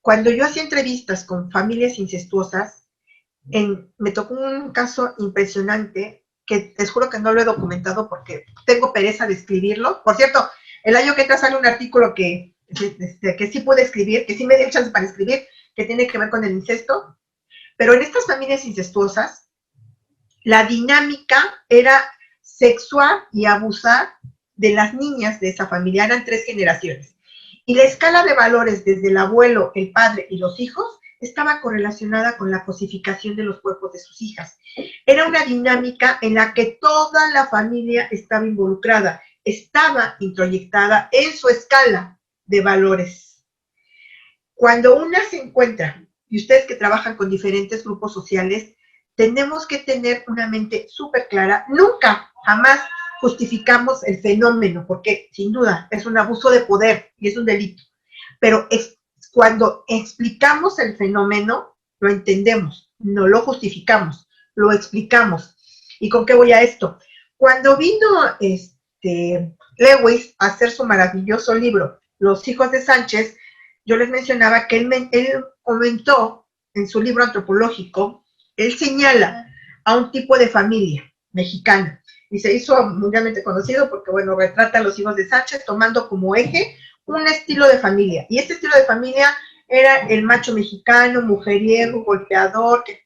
cuando yo hacía entrevistas con familias incestuosas, me tocó un caso impresionante que les juro que no lo he documentado porque tengo pereza de escribirlo. Por cierto, el año que entra sale un artículo que sí pude escribir, que sí me dio chance para escribir, que tiene que ver con el incesto. Pero en estas familias incestuosas, la dinámica era sexual y abusar de las niñas de esa familia. Eran 3 generaciones. Y la escala de valores desde el abuelo, el padre y los hijos estaba correlacionada con la cosificación de los cuerpos de sus hijas. Era una dinámica en la que toda la familia estaba involucrada, estaba introyectada en su escala de valores. Cuando una se encuentra, y ustedes que trabajan con diferentes grupos sociales, tenemos que tener una mente súper clara. Nunca, jamás justificamos el fenómeno, porque sin duda es un abuso de poder y es un delito. Pero cuando explicamos el fenómeno, lo entendemos, no lo justificamos, lo explicamos. ¿Y con qué voy a esto? Cuando vino Lewis a hacer su maravilloso libro, Los hijos de Sánchez, yo les mencionaba que él comentó en su libro antropológico, él señala a un tipo de familia mexicana y se hizo mundialmente conocido porque, bueno, retrata a los hijos de Sánchez tomando como eje un estilo de familia. Y este estilo de familia era el macho mexicano, mujeriego, golpeador, que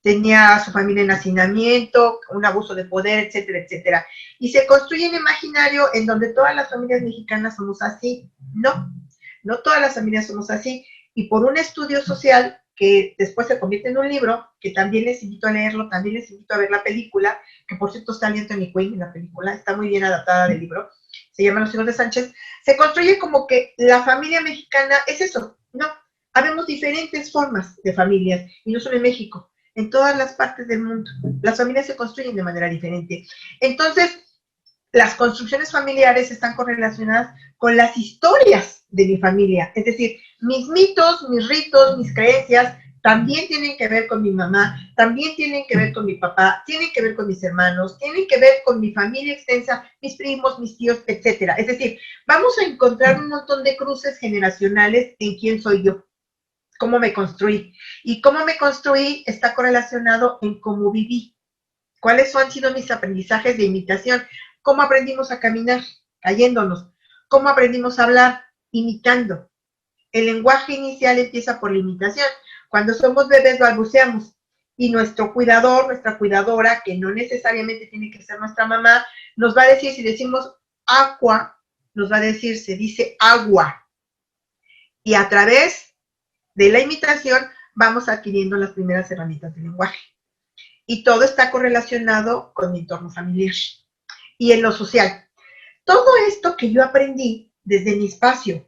tenía a su familia en hacinamiento, un abuso de poder, etcétera, etcétera. Y se construye un imaginario en donde todas las familias mexicanas somos así. No todas las familias somos así. Y por un estudio social que después se convierte en un libro, que también les invito a leerlo, también les invito a ver la película, que por cierto está Anthony Quinn en la película, está muy bien adaptada del libro, se llama Los hijos de Sánchez, se construye como que la familia mexicana es eso. No, habemos diferentes formas de familias, y no solo en México, en todas las partes del mundo. Las familias se construyen de manera diferente. Entonces, las construcciones familiares están correlacionadas con las historias de mi familia. Es decir, mis mitos, mis ritos, mis creencias también tienen que ver con mi mamá, también tienen que ver con mi papá, tienen que ver con mis hermanos, tienen que ver con mi familia extensa, mis primos, mis tíos, etcétera. Es decir, vamos a encontrar un montón de cruces generacionales en quién soy yo, cómo me construí. Y cómo me construí está correlacionado en cómo viví. ¿Cuáles han sido mis aprendizajes de imitación? ¿Cómo aprendimos a caminar? Cayéndonos. ¿Cómo aprendimos a hablar? Imitando. El lenguaje inicial empieza por la imitación. Cuando somos bebés balbuceamos y nuestro cuidador, nuestra cuidadora, que no necesariamente tiene que ser nuestra mamá, nos va a decir, si decimos agua, nos va a decir, se dice agua. Y a través de la imitación vamos adquiriendo las primeras herramientas del lenguaje. Y todo está correlacionado con mi entorno familiar y en lo social. Todo esto que yo aprendí desde mi espacio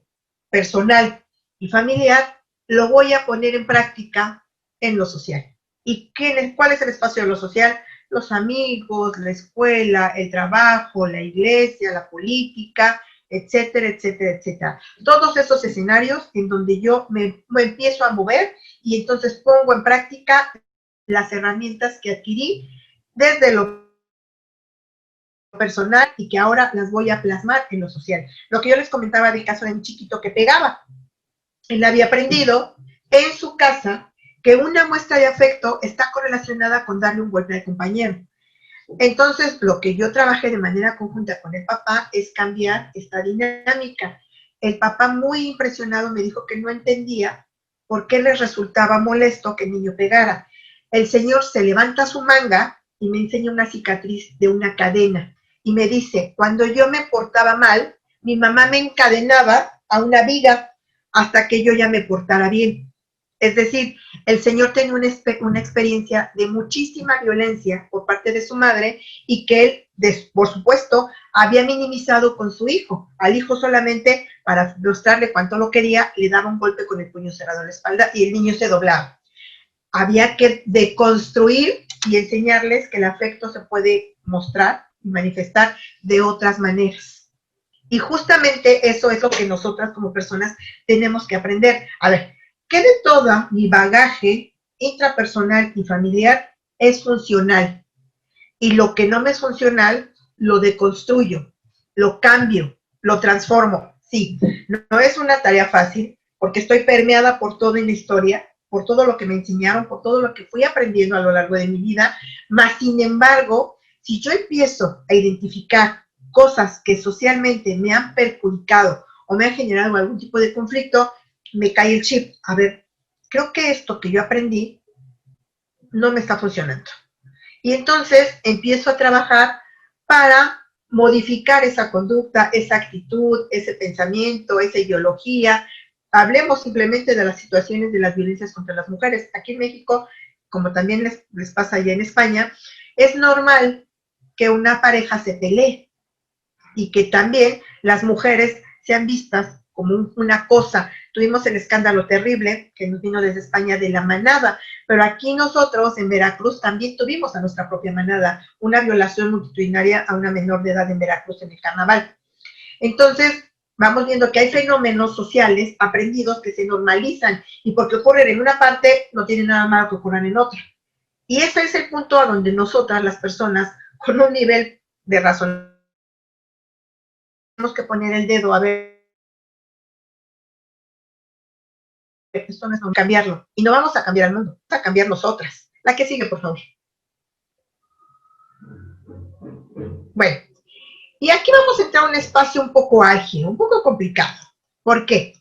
personal y familiar, lo voy a poner en práctica en lo social. ¿Y cuál es el espacio de lo social? Los amigos, la escuela, el trabajo, la iglesia, la política, etcétera, etcétera, etcétera. Todos esos escenarios en donde yo me empiezo a mover y entonces pongo en práctica las herramientas que adquirí desde lo personal y que ahora las voy a plasmar en lo social. Lo que yo les comentaba del caso de un chiquito que pegaba. Él había aprendido en su casa que una muestra de afecto está correlacionada con darle un golpe al compañero. Entonces, lo que yo trabajé de manera conjunta con el papá es cambiar esta dinámica. El papá, muy impresionado, me dijo que no entendía por qué les resultaba molesto que el niño pegara. El señor se levanta su manga y me enseña una cicatriz de una cadena. Y me dice, cuando yo me portaba mal, mi mamá me encadenaba a una viga hasta que yo ya me portara bien. Es decir, el señor tenía una experiencia de muchísima violencia por parte de su madre y que él, por supuesto, había minimizado con su hijo. Al hijo solamente, para mostrarle cuánto lo quería, le daba un golpe con el puño cerrado en la espalda y el niño se doblaba. Había que deconstruir y enseñarles que el afecto se puede mostrar y manifestar de otras maneras. Y justamente eso es lo que nosotras como personas tenemos que aprender. A ver, ¿qué de todo mi bagaje intrapersonal y familiar es funcional? Y lo que no me es funcional, lo deconstruyo, lo cambio, lo transformo. Sí, no es una tarea fácil, porque estoy permeada por todo en la historia, por todo lo que me enseñaron, por todo lo que fui aprendiendo a lo largo de mi vida, mas sin embargo, Si yo empiezo a identificar cosas que socialmente me han perjudicado o me han generado algún tipo de conflicto, me cae el chip. A ver, creo que esto que yo aprendí no me está funcionando. Y entonces empiezo a trabajar para modificar esa conducta, esa actitud, ese pensamiento, esa ideología. Hablemos simplemente de las situaciones de las violencias contra las mujeres. Aquí en México, como también les pasa allá en España, es normal que una pareja se pelee y que también las mujeres sean vistas como una cosa. Tuvimos el escándalo terrible que nos vino desde España de la manada, pero aquí nosotros en Veracruz también tuvimos a nuestra propia manada, una violación multitudinaria a una menor de edad en Veracruz en el carnaval. Entonces, vamos viendo que hay fenómenos sociales aprendidos que se normalizan y porque ocurren en una parte no tiene nada malo que ocurran en otra. Y ese es el punto a donde nosotras, las personas, con un nivel de razón, tenemos que poner el dedo a ver, esto no es cambiarlo. Y no vamos a cambiar el mundo, vamos a cambiar nosotras. La que sigue, por favor. Bueno, y aquí vamos a entrar a un espacio un poco álgido, un poco complicado. ¿Por qué?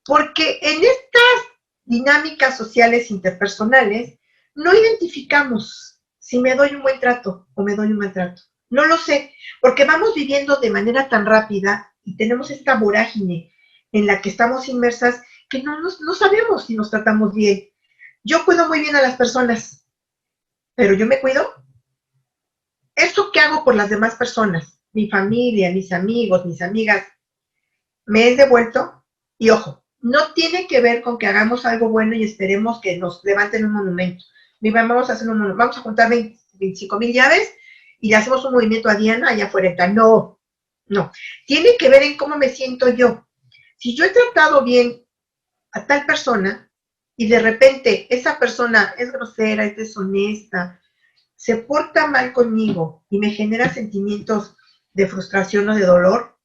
Porque en estas dinámicas sociales interpersonales no identificamos si me doy un buen trato o me doy un mal trato. No lo sé, porque vamos viviendo de manera tan rápida y tenemos esta vorágine en la que estamos inmersas que no sabemos si nos tratamos bien. Yo cuido muy bien a las personas, pero yo me cuido. ¿Eso que hago por las demás personas? Mi familia, mis amigos, mis amigas, me es devuelto. Y ojo, no tiene que ver con que hagamos algo bueno y esperemos que nos levanten un monumento. Vamos a juntar 25,000 llaves y le hacemos un movimiento a Diana allá afuera. No, no. Tiene que ver en cómo me siento yo. Si yo he tratado bien a tal persona y de repente esa persona es grosera, es deshonesta, se porta mal conmigo y me genera sentimientos de frustración o de dolor,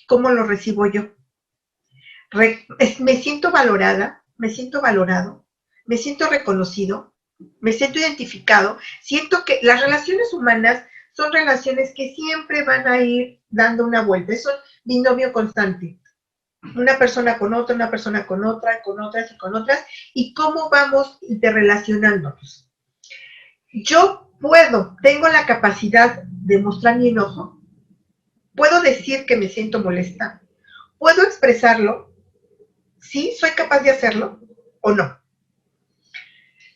¿cómo lo recibo yo? Me siento valorada, me siento valorado, me siento reconocido, me siento identificado, siento que las relaciones humanas son relaciones que siempre van a ir dando una vuelta, es un binomio constante, una persona con otra, una persona con otra, con otras y con otras, y cómo vamos interrelacionándonos. Yo tengo la capacidad de mostrar mi enojo, puedo decir que me siento molesta, puedo expresarlo. ¿Sí? ¿Soy capaz de hacerlo o no?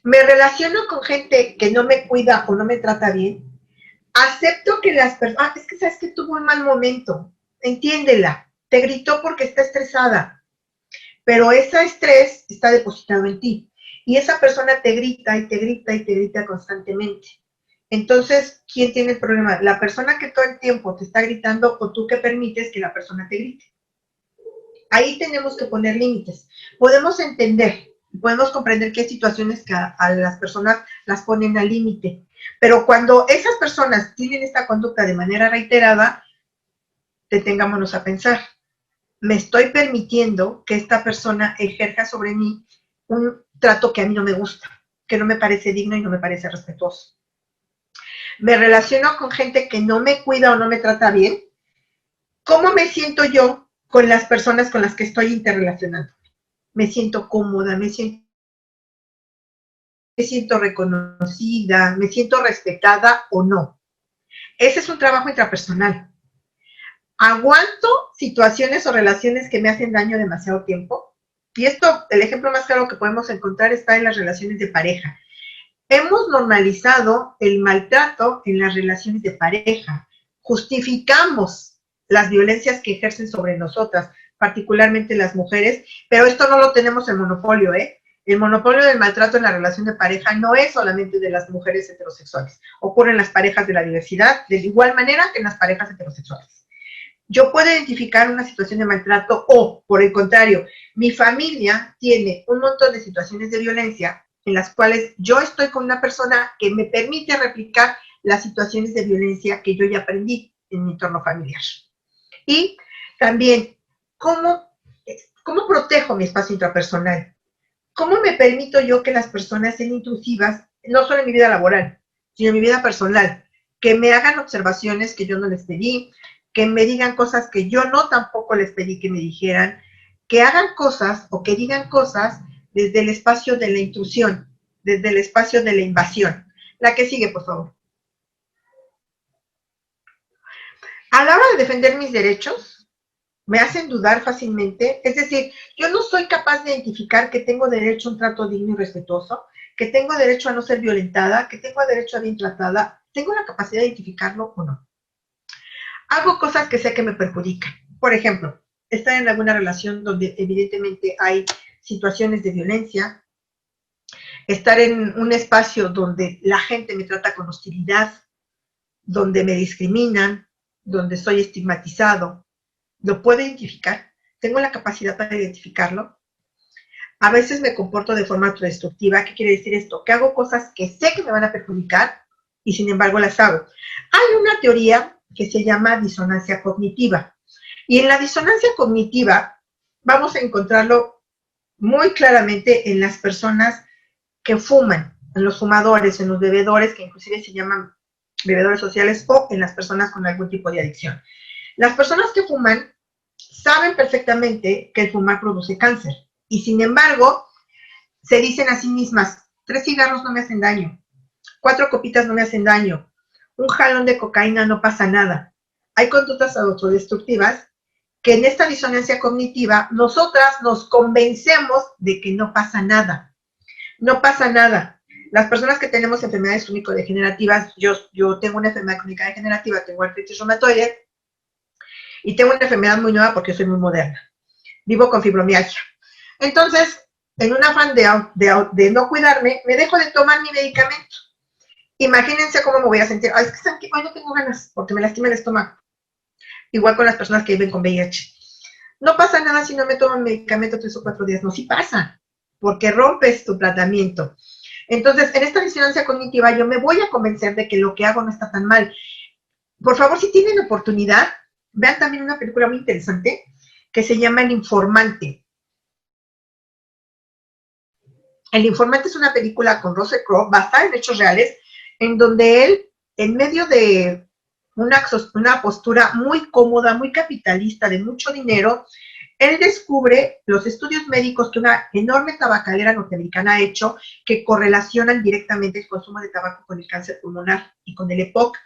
Me relaciono con gente que no me cuida o no me trata bien. Acepto que las personas, es que sabes que tuvo un mal momento. Entiéndela. Te gritó porque está estresada. Pero ese estrés está depositado en ti. Y esa persona te grita y te grita y te grita constantemente. Entonces, ¿quién tiene el problema? ¿La persona que todo el tiempo te está gritando o tú que permites que la persona te grite? Ahí tenemos que poner límites. Podemos entender, podemos comprender que hay situaciones que a las personas las ponen al límite, pero cuando esas personas tienen esta conducta de manera reiterada, detengámonos a pensar. Me estoy permitiendo que esta persona ejerza sobre mí un trato que a mí no me gusta, que no me parece digno y no me parece respetuoso. Me relaciono con gente que no me cuida o no me trata bien. ¿Cómo me siento yo con las personas con las que estoy interrelacionando? Me siento cómoda, me siento reconocida, me siento respetada o no. Ese es un trabajo intrapersonal. ¿Aguanto situaciones o relaciones que me hacen daño demasiado tiempo? Y esto, el ejemplo más claro que podemos encontrar está en las relaciones de pareja. Hemos normalizado el maltrato en las relaciones de pareja. Justificamos las violencias que ejercen sobre nosotras, particularmente las mujeres, pero esto no lo tenemos en monopolio, ¿eh? El monopolio del maltrato en la relación de pareja no es solamente de las mujeres heterosexuales, ocurre en las parejas de la diversidad de igual manera que en las parejas heterosexuales. Yo puedo identificar una situación de maltrato o, por el contrario, mi familia tiene un montón de situaciones de violencia en las cuales yo estoy con una persona que me permite replicar las situaciones de violencia que yo ya aprendí en mi entorno familiar. Y también, ¿cómo protejo mi espacio intrapersonal? ¿Cómo me permito yo que las personas sean intrusivas, no solo en mi vida laboral, sino en mi vida personal? que me hagan observaciones que yo no les pedí, que me digan cosas que yo no tampoco les pedí que me dijeran, que hagan cosas o que digan cosas desde el espacio de la intrusión, desde el espacio de la invasión. La que sigue, por favor. A la hora de defender mis derechos, me hacen dudar fácilmente, es decir, yo no soy capaz de identificar que tengo derecho a un trato digno y respetuoso, que tengo derecho a no ser violentada, que tengo derecho a bien tratada, ¿tengo la capacidad de identificarlo o no? Hago cosas que sé que me perjudican. Por ejemplo, estar en alguna relación donde evidentemente hay situaciones de violencia, estar en un espacio donde la gente me trata con hostilidad, donde me discriminan, donde soy estigmatizado. ¿Lo puedo identificar? ¿Tengo la capacidad para identificarlo? A veces me comporto de forma autodestructiva. ¿Qué quiere decir esto? Que hago cosas que sé que me van a perjudicar y sin embargo las hago. Hay una teoría que se llama disonancia cognitiva. Y en la disonancia cognitiva vamos a encontrarlo muy claramente en las personas que fuman, en los fumadores, en los bebedores, que inclusive se llaman bebedores sociales, o en las personas con algún tipo de adicción. Las personas que fuman saben perfectamente que el fumar produce cáncer y sin embargo se dicen a sí mismas, 3 cigarros no me hacen daño, 4 copitas no me hacen daño, un jalón de cocaína no pasa nada. Hay conductas autodestructivas que en esta disonancia cognitiva nosotras nos convencemos de que no pasa nada. No pasa nada. Las personas que tenemos enfermedades crónico-degenerativas, yo tengo una enfermedad crónica degenerativa, tengo artritis reumatoide y tengo una enfermedad muy nueva porque soy muy moderna. Vivo con fibromialgia. Entonces, en un afán de no cuidarme, me dejo de tomar mi medicamento. Imagínense cómo me voy a sentir. Ay, es que hoy no tengo ganas porque me lastima el estómago. Igual con las personas que viven con VIH. No pasa nada si no me tomo el medicamento 3 o 4 días. No, sí pasa, porque rompes tu tratamiento. Entonces, en esta disonancia cognitiva yo me voy a convencer de que lo que hago no está tan mal. Por favor, si tienen oportunidad, vean también una película muy interesante que se llama El Informante. El Informante es una película con Russell Crowe, basada en hechos reales, en donde él, en medio de una postura muy cómoda, muy capitalista, de mucho dinero, él descubre los estudios médicos que una enorme tabacalera norteamericana ha hecho que correlacionan directamente el consumo de tabaco con el cáncer pulmonar y con el EPOC.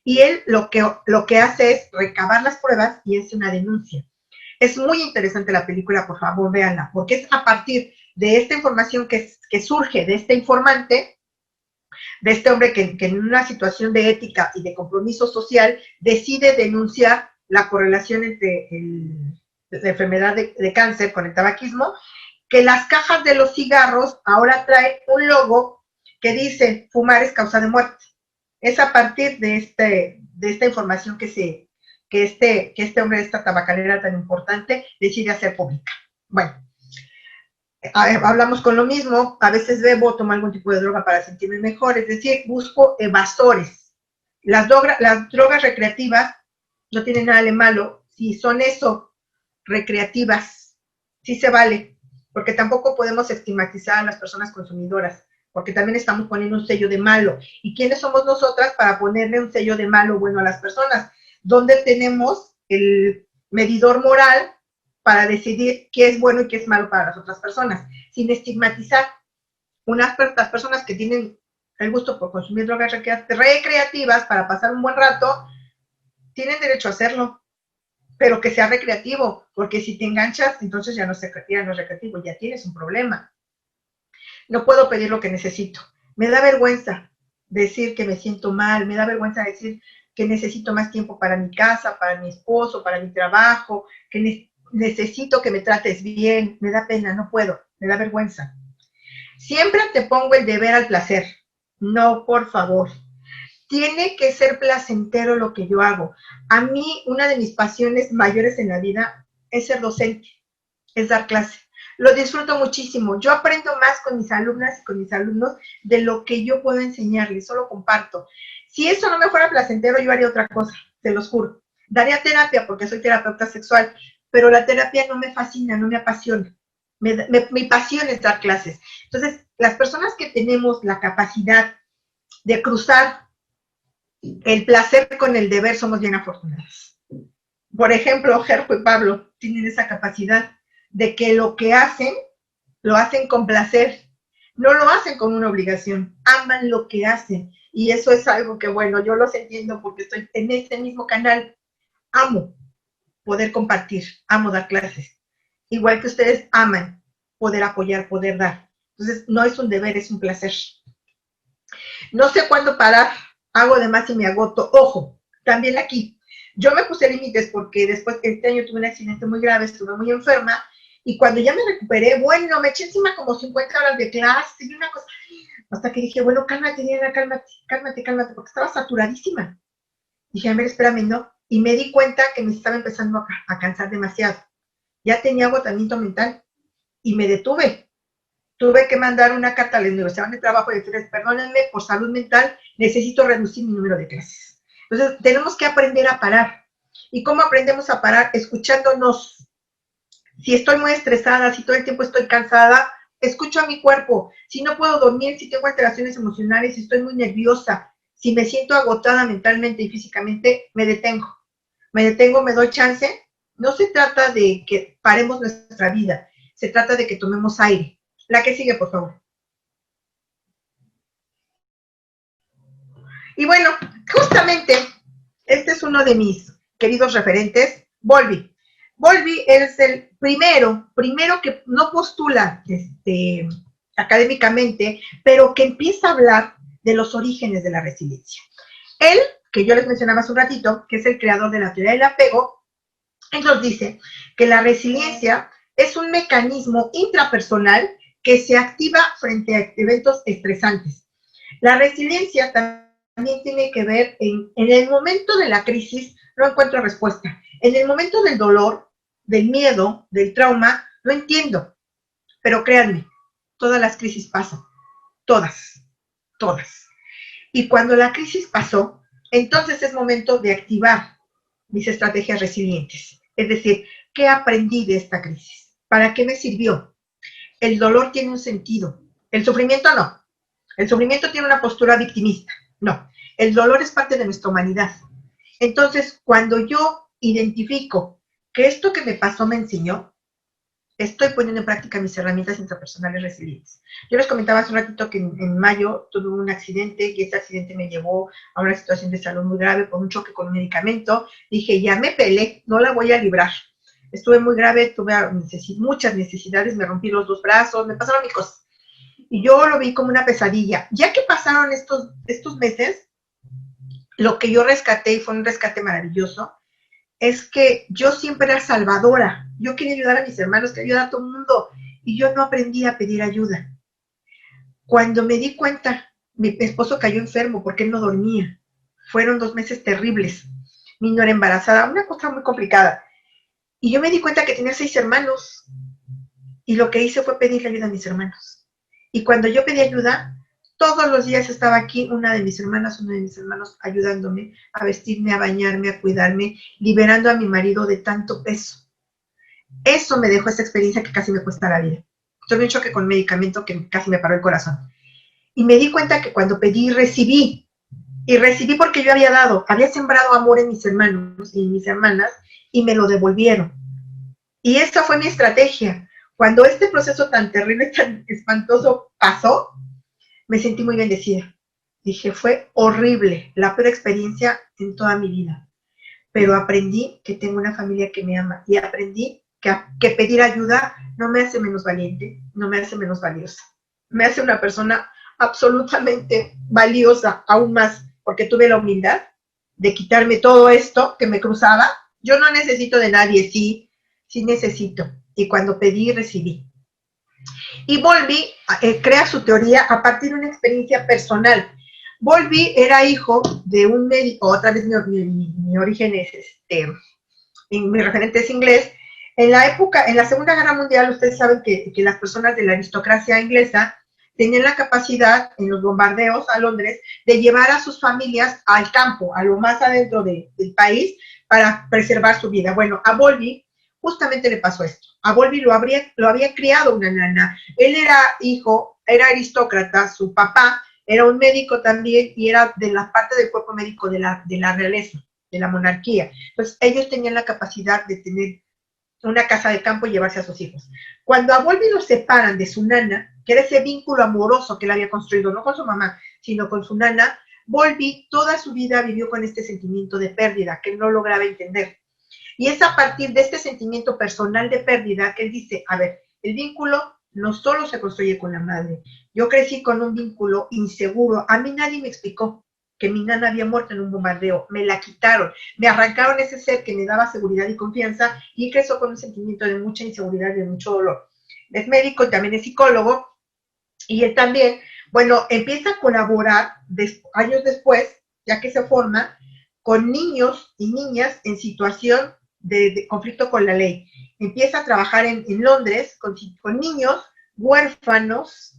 Y él lo que hace es recabar las pruebas y hace una denuncia. Es muy interesante la película, por favor, véanla, porque es a partir de esta información que surge de este informante, de este hombre que en una situación de ética y de compromiso social decide denunciar la correlación entre la enfermedad de cáncer con el tabaquismo, que las cajas de los cigarros ahora traen un logo que dice fumar es causa de muerte. Es a partir de esta información que este hombre de esta tabacalera tan importante decide hacer pública. Bueno, hablamos con lo mismo, a veces bebo, tomo algún tipo de droga para sentirme mejor, es decir, busco evasores. Las drogas recreativas no tienen nada de malo, si son eso, recreativas, sí se vale, porque tampoco podemos estigmatizar a las personas consumidoras, porque también estamos poniendo un sello de malo. ¿Y quiénes somos nosotras para ponerle un sello de malo bueno a las personas? ¿Dónde tenemos el medidor moral para decidir qué es bueno y qué es malo para las otras personas, sin estigmatizar las personas que tienen el gusto por consumir drogas recreativas para pasar un buen rato, tienen derecho a hacerlo, pero que sea recreativo, porque si te enganchas, entonces ya no es recreativo, ya tienes un problema. No puedo pedir lo que necesito. Me da vergüenza decir que me siento mal, me da vergüenza decir que necesito más tiempo para mi casa, para mi esposo, para mi trabajo, que necesito que me trates bien, me da pena, no puedo, me da vergüenza. Siempre te pongo el deber al placer. No, por favor. Tiene que ser placentero lo que yo hago. A mí, una de mis pasiones mayores en la vida es ser docente, es dar clase. Lo disfruto muchísimo. Yo aprendo más con mis alumnas y con mis alumnos de lo que yo puedo enseñarles, solo comparto. Si eso no me fuera placentero, yo haría otra cosa, te los juro. Daría terapia porque soy terapeuta sexual, pero la terapia no me fascina, no me apasiona. Mi pasión es dar clases. Entonces, las personas que tenemos la capacidad de cruzar el placer con el deber somos bien afortunadas. Por ejemplo, Gerjo y Pablo tienen esa capacidad de que lo que hacen, lo hacen con placer, no lo hacen con una obligación, aman lo que hacen. Y eso es algo que, bueno, yo los entiendo porque estoy en este mismo canal. Amo poder compartir, amo dar clases. Igual que ustedes aman poder apoyar, poder dar. Entonces, no es un deber, es un placer. No sé cuándo parar, hago de más y me agoto. Ojo, también aquí, yo me puse límites porque después, este año tuve un accidente muy grave, estuve muy enferma, y cuando ya me recuperé, bueno, me eché encima como 50 horas de clase y una cosa, hasta que dije, bueno, cálmate, Diana, cálmate, cálmate, cálmate, porque estaba saturadísima. Dije, a ver, espérame, no. Y me di cuenta que me estaba empezando a cansar demasiado. Ya tenía agotamiento mental y me detuve. Tuve que mandar una carta a la Universidad de Trabajo y decirles, perdónenme, por salud mental, necesito reducir mi número de clases. Entonces, tenemos que aprender a parar. ¿Y cómo aprendemos a parar? Escuchándonos. Si estoy muy estresada, si todo el tiempo estoy cansada, escucho a mi cuerpo. Si no puedo dormir, si tengo alteraciones emocionales, si estoy muy nerviosa, si me siento agotada mentalmente y físicamente, me detengo. Me detengo, me doy chance. No se trata de que paremos nuestra vida, se trata de que tomemos aire. La que sigue, por favor. Y bueno, justamente, este es uno de mis queridos referentes, Bowlby. Bowlby es el primero que no postula académicamente, pero que empieza a hablar de los orígenes de la resiliencia. Él, que yo les mencionaba hace un ratito, que es el creador de la teoría del apego, él nos dice que la resiliencia es un mecanismo intrapersonal que se activa frente a eventos estresantes. La resiliencia también tiene que ver en el momento de la crisis, no encuentro respuesta. En el momento del dolor, del miedo, del trauma, no entiendo. Pero créanme, todas las crisis pasan. Todas, todas. Y cuando la crisis pasó, entonces es momento de activar mis estrategias resilientes. Es decir, ¿qué aprendí de esta crisis? ¿Para qué me sirvió? El dolor tiene un sentido. El sufrimiento no. El sufrimiento tiene una postura victimista. No. El dolor es parte de nuestra humanidad. Entonces, cuando yo identifico que esto que me pasó me enseñó, estoy poniendo en práctica mis herramientas intrapersonales resilientes. Yo les comentaba hace un ratito que en mayo tuve un accidente y ese accidente me llevó a una situación de salud muy grave por un choque con un medicamento. Dije, ya me pelé, no la voy a librar. Estuve muy grave, tuve muchas necesidades, me rompí los dos brazos, me pasaron mis cosas. Y yo lo vi como una pesadilla. Ya que pasaron estos meses, lo que yo rescaté, y fue un rescate maravilloso, es que yo siempre era salvadora. Yo quería ayudar a mis hermanos, quería ayudar a todo el mundo. Y yo no aprendí a pedir ayuda. Cuando me di cuenta, mi esposo cayó enfermo porque él no dormía. Fueron 2 meses terribles. Mi niña era embarazada, una cosa muy complicada. Y yo me di cuenta que tenía 6 hermanos. Y lo que hice fue pedirle ayuda a mis hermanos. Y cuando yo pedí ayuda, todos los días estaba aquí una de mis hermanas, uno de mis hermanos ayudándome a vestirme, a bañarme, a cuidarme, liberando a mi marido de tanto peso. Eso me dejó esa experiencia que casi me cuesta la vida. Tuve un choque con medicamento que casi me paró el corazón. Y me di cuenta que cuando pedí, recibí. Y recibí porque yo había dado, había sembrado amor en mis hermanos y en mis hermanas y me lo devolvieron. Y esta fue mi estrategia. Cuando este proceso tan terrible, tan espantoso pasó, me sentí muy bendecida. Dije, fue horrible, la peor experiencia en toda mi vida. Pero aprendí que tengo una familia que me ama y aprendí que pedir ayuda no me hace menos valiente, no me hace menos valiosa. Me hace una persona absolutamente valiosa, aún más, porque tuve la humildad de quitarme todo esto que me cruzaba. Yo no necesito de nadie, sí necesito. Y cuando pedí, recibí. Y Bowlby crea su teoría a partir de una experiencia personal. Bowlby era hijo de un médico, otra vez mi origen es mi referente es inglés. En la Segunda Guerra Mundial, ustedes saben que las personas de la aristocracia inglesa tenían la capacidad, en los bombardeos a Londres, de llevar a sus familias al campo, a lo más adentro del país, para preservar su vida. Bueno, a Bowlby justamente le pasó esto. A Bowlby lo había criado una nana. Él era hijo, era aristócrata, su papá era un médico también y era de la parte del cuerpo médico de la realeza, de la monarquía. Entonces, ellos tenían la capacidad de tener una casa de campo y llevarse a sus hijos. Cuando a Volvi lo separan de su nana, que era ese vínculo amoroso que él había construido, no con su mamá, sino con su nana, Volvi toda su vida vivió con este sentimiento de pérdida que no lograba entender. Y es a partir de este sentimiento personal de pérdida que él dice, a ver, el vínculo no solo se construye con la madre. Yo crecí con un vínculo inseguro. A mí nadie me explicó que mi nana había muerto en un bombardeo. Me la quitaron. Me arrancaron ese ser que me daba seguridad y confianza y creció con un sentimiento de mucha inseguridad y de mucho dolor. Es médico y también es psicólogo. Y él también, bueno, empieza a colaborar años después, ya que se forma, con niños y niñas en situación de conflicto con la ley. Empieza a trabajar en Londres con niños huérfanos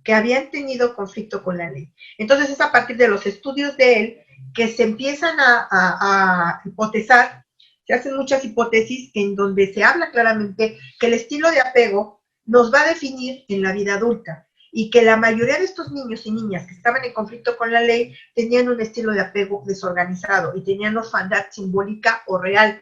que habían tenido conflicto con la ley. Entonces es a partir de los estudios de él que se empiezan a hipotezar, se hacen muchas hipótesis en donde se habla claramente que el estilo de apego nos va a definir en la vida adulta y que la mayoría de estos niños y niñas que estaban en conflicto con la ley tenían un estilo de apego desorganizado y tenían orfandad simbólica o real.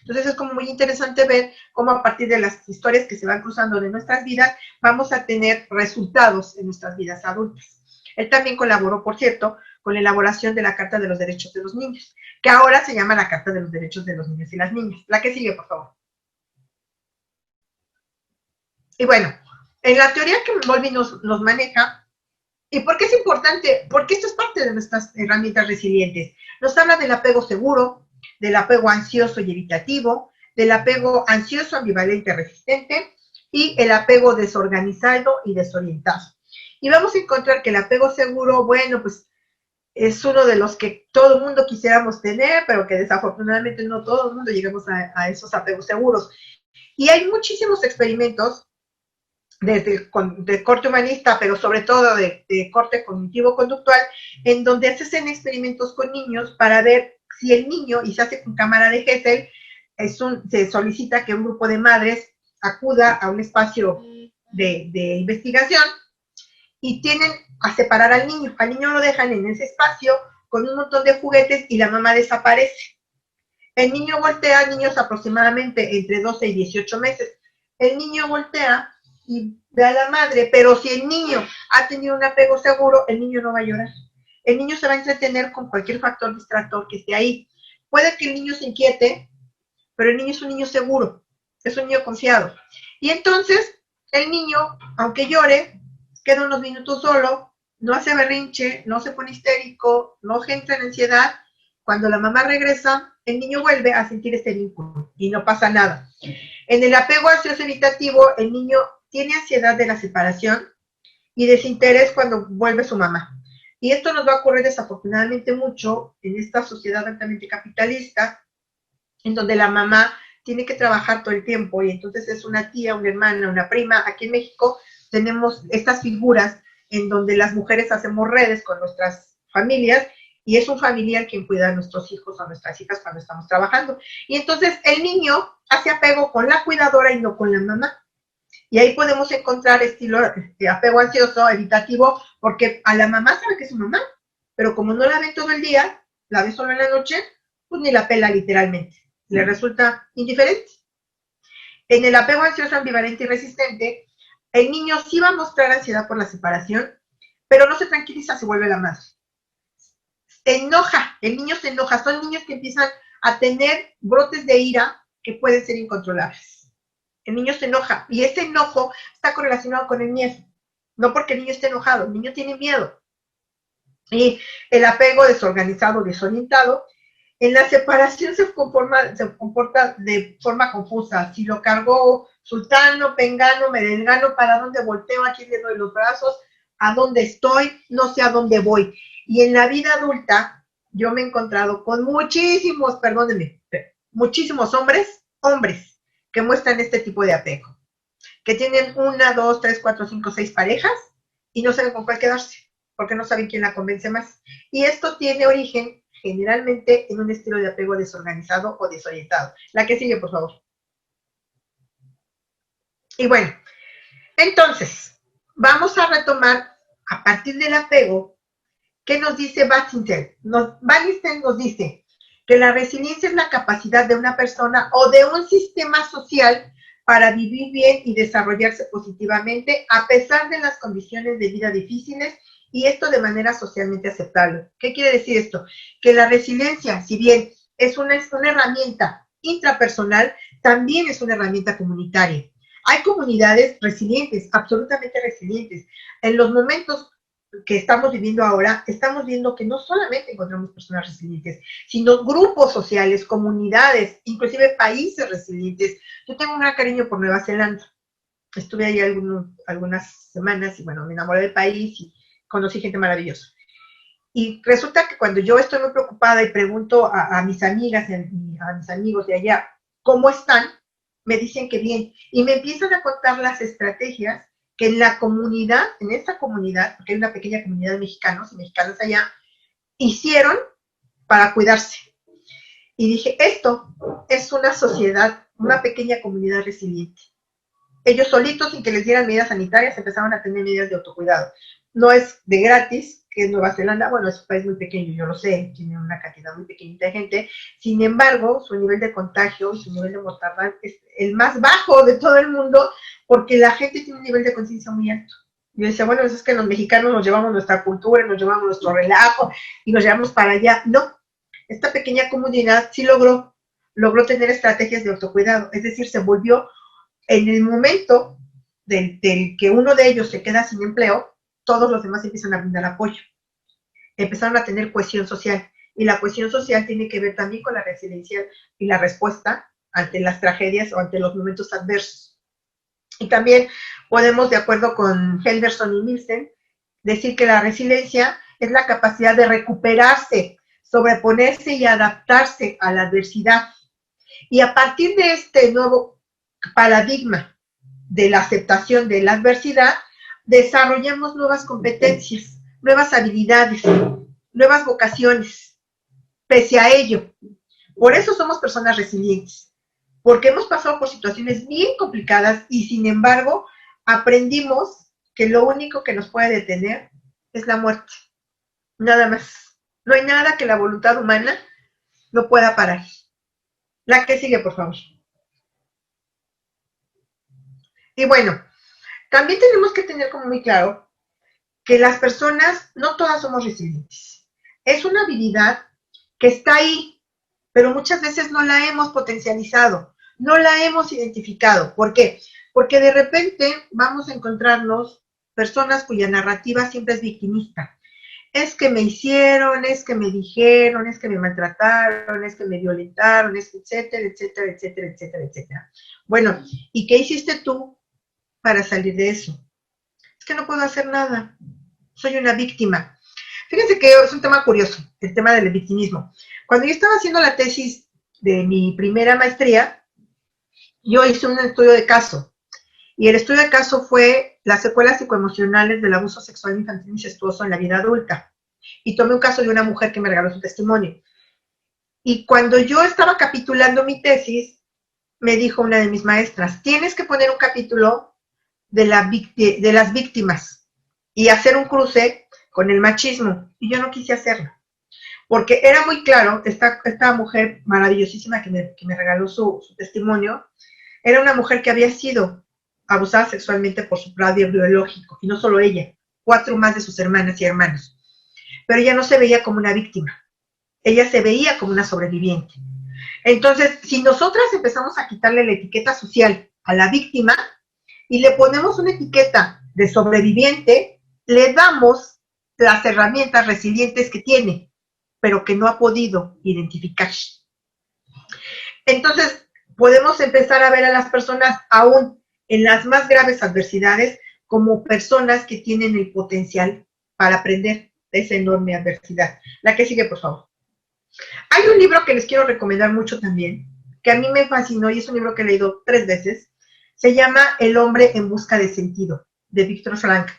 Entonces es como muy interesante ver cómo a partir de las historias que se van cruzando de nuestras vidas, vamos a tener resultados en nuestras vidas adultas. Él también colaboró, por cierto, con la elaboración de la Carta de los Derechos de los Niños, que ahora se llama la Carta de los Derechos de los Niños y las Niñas. La que sigue, por favor. Y bueno, en la teoría que Bowlby nos maneja, ¿y por qué es importante? Porque esto es parte de nuestras herramientas resilientes. Nos habla del apego seguro, del apego ansioso y evitativo, del apego ansioso, ambivalente, resistente, y el apego desorganizado y desorientado. Y vamos a encontrar que el apego seguro, bueno, pues es uno de los que todo el mundo quisiéramos tener, pero que desafortunadamente no todo el mundo llegamos a esos apegos seguros. Y hay muchísimos experimentos de corte humanista, pero sobre todo de corte cognitivo-conductual, en donde se hacen experimentos con niños para ver si el niño, y se hace con cámara de Gesell, se solicita que un grupo de madres acuda a un espacio de investigación y tienen a separar al niño. Al niño lo dejan en ese espacio con un montón de juguetes y la mamá desaparece. El niño voltea, niños aproximadamente entre 12 y 18 meses. El niño voltea y ve a la madre, pero si el niño ha tenido un apego seguro, el niño no va a llorar. El niño se va a entretener con cualquier factor distractor que esté ahí. Puede que el niño se inquiete, pero el niño es un niño seguro, es un niño confiado. Y entonces, el niño, aunque llore, queda unos minutos solo, no hace berrinche, no se pone histérico, no entra en ansiedad. Cuando la mamá regresa, el niño vuelve a sentir este vínculo y no pasa nada. En el apego ansioso evitativo, el niño tiene ansiedad de la separación y desinterés cuando vuelve su mamá. Y esto nos va a ocurrir desafortunadamente mucho en esta sociedad altamente capitalista, en donde la mamá tiene que trabajar todo el tiempo y entonces es una tía, una hermana, una prima. Aquí en México tenemos estas figuras en donde las mujeres hacemos redes con nuestras familias y es un familiar quien cuida a nuestros hijos o a nuestras hijas cuando estamos trabajando. Y entonces el niño hace apego con la cuidadora y no con la mamá. Y ahí podemos encontrar estilo de apego ansioso, evitativo, porque a la mamá sabe que es su mamá, pero como no la ven todo el día, la ve solo en la noche, pues ni la pela literalmente. Le resulta indiferente. En el apego ansioso, ambivalente y resistente, el niño sí va a mostrar ansiedad por la separación, pero no se tranquiliza, se vuelve la madre. Se enoja, el niño se enoja, son niños que empiezan a tener brotes de ira que pueden ser incontrolables. El niño se enoja y ese enojo está correlacionado con el miedo. No porque el niño esté enojado, el niño tiene miedo. Y el apego desorganizado, desorientado, en la separación se comporta de forma confusa. Si lo cargó sultano, pengano, merengano, ¿para dónde volteo? ¿A quién le doy los brazos? ¿A dónde estoy? No sé a dónde voy. Y en la vida adulta, yo me he encontrado con muchísimos, perdónenme, muchísimos hombres que muestran este tipo de apego, que tienen 1, 2, 3, 4, 5, 6 parejas y no saben con cuál quedarse, porque no saben quién la convence más. Y esto tiene origen generalmente en un estilo de apego desorganizado o desorientado. La que sigue, por favor. Y bueno, entonces, vamos a retomar a partir del apego, ¿qué nos dice Bannister? Bannister nos dice que la resiliencia es la capacidad de una persona o de un sistema social para vivir bien y desarrollarse positivamente a pesar de las condiciones de vida difíciles, y esto de manera socialmente aceptable. ¿Qué quiere decir esto? Que la resiliencia, si bien es una herramienta intrapersonal, también es una herramienta comunitaria. Hay comunidades resilientes, absolutamente resilientes. En los momentos que estamos viviendo ahora, estamos viendo que no solamente encontramos personas resilientes, sino grupos sociales, comunidades, inclusive países resilientes. Yo tengo un gran cariño por Nueva Zelanda. Estuve ahí algunas semanas y bueno, me enamoré del país y conocí gente maravillosa. Y resulta que cuando yo estoy muy preocupada y pregunto a mis amigas y a mis amigos de allá cómo están, me dicen que bien. Y me empiezan a contar las estrategias que en la comunidad, en esta comunidad, porque hay una pequeña comunidad de mexicanos y mexicanas allá, hicieron para cuidarse. Y dije, esto es una sociedad, una pequeña comunidad resiliente. Ellos solitos, sin que les dieran medidas sanitarias, empezaron a tener medidas de autocuidado. No es de gratis, que es Nueva Zelanda, bueno, es un país muy pequeño, yo lo sé, tiene una cantidad muy pequeñita de gente, sin embargo, su nivel de contagio y su nivel de mortalidad es el más bajo de todo el mundo, porque la gente tiene un nivel de conciencia muy alto. Yo decía, bueno, eso es que los mexicanos nos llevamos nuestra cultura, nos llevamos nuestro relajo y nos llevamos para allá. No, esta pequeña comunidad sí logró tener estrategias de autocuidado, es decir, se volvió en el momento del que uno de ellos se queda sin empleo, todos los demás empiezan a brindar apoyo. Empezaron a tener cohesión social. Y la cohesión social tiene que ver también con la resiliencia y la respuesta ante las tragedias o ante los momentos adversos. Y también podemos, de acuerdo con Henderson y Nielsen, decir que la resiliencia es la capacidad de recuperarse, sobreponerse y adaptarse a la adversidad. Y a partir de este nuevo paradigma de la aceptación de la adversidad, desarrollamos nuevas competencias, nuevas habilidades, nuevas vocaciones, pese a ello. Por eso somos personas resilientes, porque hemos pasado por situaciones bien complicadas y sin embargo aprendimos que lo único que nos puede detener es la muerte, nada más. No hay nada que la voluntad humana no pueda parar. La que sigue, por favor. Y bueno, también tenemos que tener como muy claro que las personas, no todas somos resilientes. Es una habilidad que está ahí, pero muchas veces no la hemos potencializado, no la hemos identificado. ¿Por qué? Porque de repente vamos a encontrarnos personas cuya narrativa siempre es victimista. Es que me hicieron, es que me dijeron, es que me maltrataron, es que me violentaron, es que etcétera, etcétera, etcétera, etcétera, etcétera. Bueno, ¿y qué hiciste tú para salir de eso? Es que no puedo hacer nada, soy una víctima. Fíjense que es un tema curioso, el tema del victimismo. Cuando yo estaba haciendo la tesis de mi primera maestría, yo hice un estudio de caso. Y el estudio de caso fue las secuelas psicoemocionales del abuso sexual infantil incestuoso en la vida adulta. Y tomé un caso de una mujer que me regaló su testimonio. Y cuando yo estaba capitulando mi tesis, me dijo una de mis maestras, tienes que poner un capítulo de las víctimas y hacer un cruce con el machismo. Y yo no quise hacerlo. Porque era muy claro, esta mujer maravillosísima que me regaló su testimonio, era una mujer que había sido abusada sexualmente por su padre biológico, y no solo ella, 4 más de sus hermanas y hermanos. Pero ella no se veía como una víctima, ella se veía como una sobreviviente. Entonces, si nosotras empezamos a quitarle la etiqueta social a la víctima y le ponemos una etiqueta de sobreviviente, le damos las herramientas resilientes que tiene, pero que no ha podido identificar. Entonces, podemos empezar a ver a las personas aún en las más graves adversidades como personas que tienen el potencial para aprender de esa enorme adversidad. La que sigue, por favor. Hay un libro que les quiero recomendar mucho también, que a mí me fascinó y es un libro que he leído 3 veces. Se llama El hombre en busca de sentido, de Víctor Frank.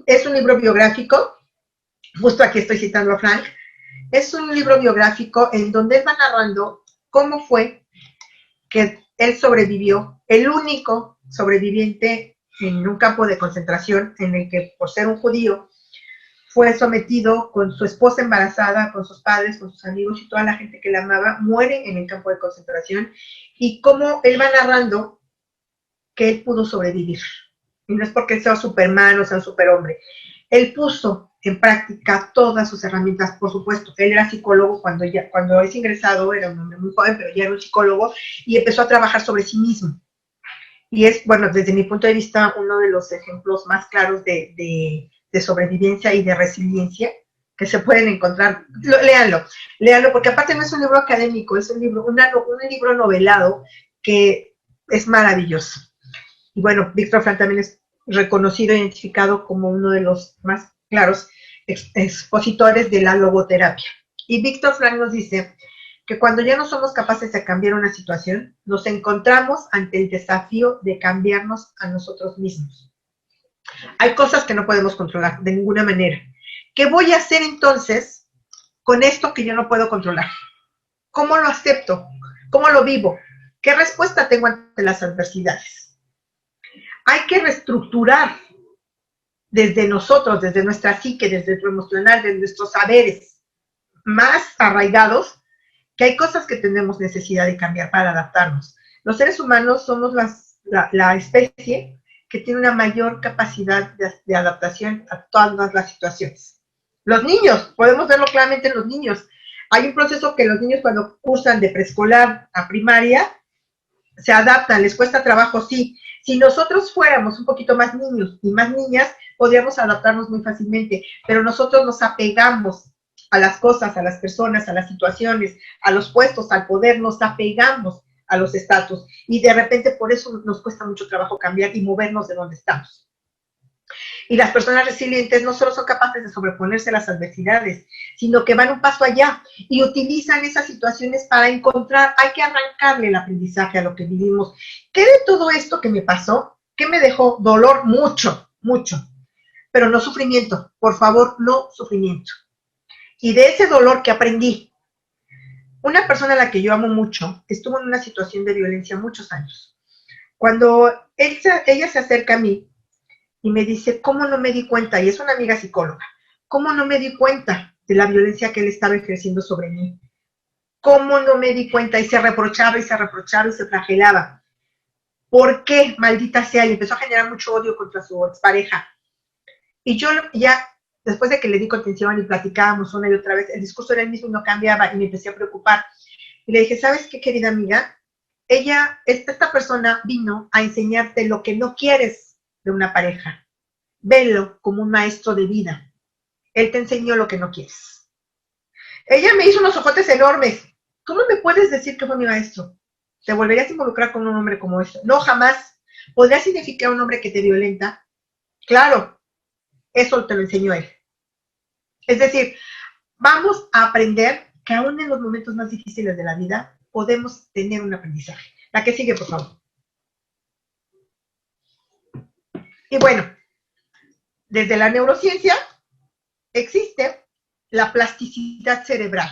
Es un libro biográfico, justo aquí estoy citando a Frank. Es un libro biográfico en donde él va narrando cómo fue que él sobrevivió, el único sobreviviente en un campo de concentración en el que, por ser un judío, fue sometido con su esposa embarazada, con sus padres, con sus amigos y toda la gente que le amaba, mueren en el campo de concentración, y cómo él va narrando que él pudo sobrevivir. Y no es porque él sea Superman o sea un superhombre. Él puso en práctica todas sus herramientas, por supuesto. Él era psicólogo cuando es ingresado, era un hombre muy joven, pero ya era un psicólogo, y empezó a trabajar sobre sí mismo. Y es, bueno, desde mi punto de vista, uno de los ejemplos más claros de sobrevivencia y de resiliencia que se pueden encontrar. Léanlo, porque aparte no es un libro académico, es un libro novelado que es maravilloso. Y bueno, Víctor Frank también es reconocido e identificado como uno de los más claros expositores de la logoterapia. Y Víctor Frank nos dice que cuando ya no somos capaces de cambiar una situación, nos encontramos ante el desafío de cambiarnos a nosotros mismos. Hay cosas que no podemos controlar de ninguna manera. ¿Qué voy a hacer entonces con esto que yo no puedo controlar? ¿Cómo lo acepto? ¿Cómo lo vivo? ¿Qué respuesta tengo ante las adversidades? Hay que reestructurar desde nosotros, desde nuestra psique, desde lo emocional, desde nuestros saberes más arraigados, que hay cosas que tenemos necesidad de cambiar para adaptarnos. Los seres humanos somos la especie que tiene una mayor capacidad de adaptación a todas las situaciones. Los niños, podemos verlo claramente en los niños. Hay un proceso que los niños cuando cursan de preescolar a primaria, se adaptan, les cuesta trabajo, sí. Si nosotros fuéramos un poquito más niños y más niñas, podríamos adaptarnos muy fácilmente, pero nosotros nos apegamos a las cosas, a las personas, a las situaciones, a los puestos, al poder, nos apegamos a los estatus, y de repente por eso nos cuesta mucho trabajo cambiar y movernos de donde estamos. Y las personas resilientes no solo son capaces de sobreponerse a las adversidades, sino que van un paso allá y utilizan esas situaciones para encontrar, hay que arrancarle el aprendizaje a lo que vivimos. ¿Qué de todo esto que me pasó? ¿Qué me dejó? Dolor, mucho, mucho, pero no sufrimiento. Por favor, no sufrimiento. Y de ese dolor que aprendí, una persona a la que yo amo mucho estuvo en una situación de violencia muchos años. Cuando ella se acerca a mí y me dice, ¿cómo no me di cuenta? Y es una amiga psicóloga. ¿Cómo no me di cuenta de la violencia que él estaba ejerciendo sobre mí? ¿Cómo no me di cuenta? Y se reprochaba y se reprochaba y se flagelaba. ¿Por qué? Maldita sea. Y empezó a generar mucho odio contra su expareja. Y yo ya, después de que le di contención y platicábamos una y otra vez, el discurso era el mismo y no cambiaba, y me empecé a preocupar. Y le dije, ¿sabes qué, querida amiga? Esta persona vino a enseñarte lo que no quieres de una pareja. Velo como un maestro de vida. Él te enseñó lo que no quieres. Ella me hizo unos ojotes enormes. ¿Cómo me puedes decir que fue mi maestro? ¿Te volverías a involucrar con un hombre como este? No, jamás. ¿Podrías significar un hombre que te violenta? Claro, eso te lo enseñó él. Es decir, vamos a aprender que aún en los momentos más difíciles de la vida podemos tener un aprendizaje. La que sigue, por favor. Y bueno, desde la neurociencia existe la plasticidad cerebral.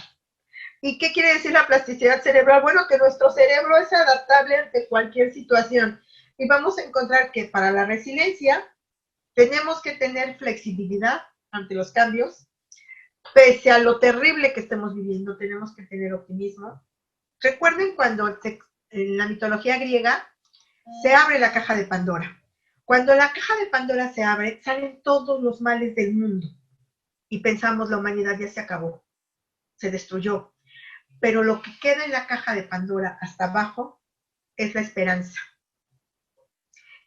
¿Y qué quiere decir la plasticidad cerebral? Bueno, que nuestro cerebro es adaptable ante cualquier situación. Y vamos a encontrar que para la resiliencia tenemos que tener flexibilidad ante los cambios. Pese a lo terrible que estemos viviendo, tenemos que tener optimismo. Recuerden cuando en la mitología griega se abre la caja de Pandora. Cuando la caja de Pandora se abre, salen todos los males del mundo. Y pensamos, la humanidad ya se acabó, se destruyó. Pero lo que queda en la caja de Pandora hasta abajo es la esperanza.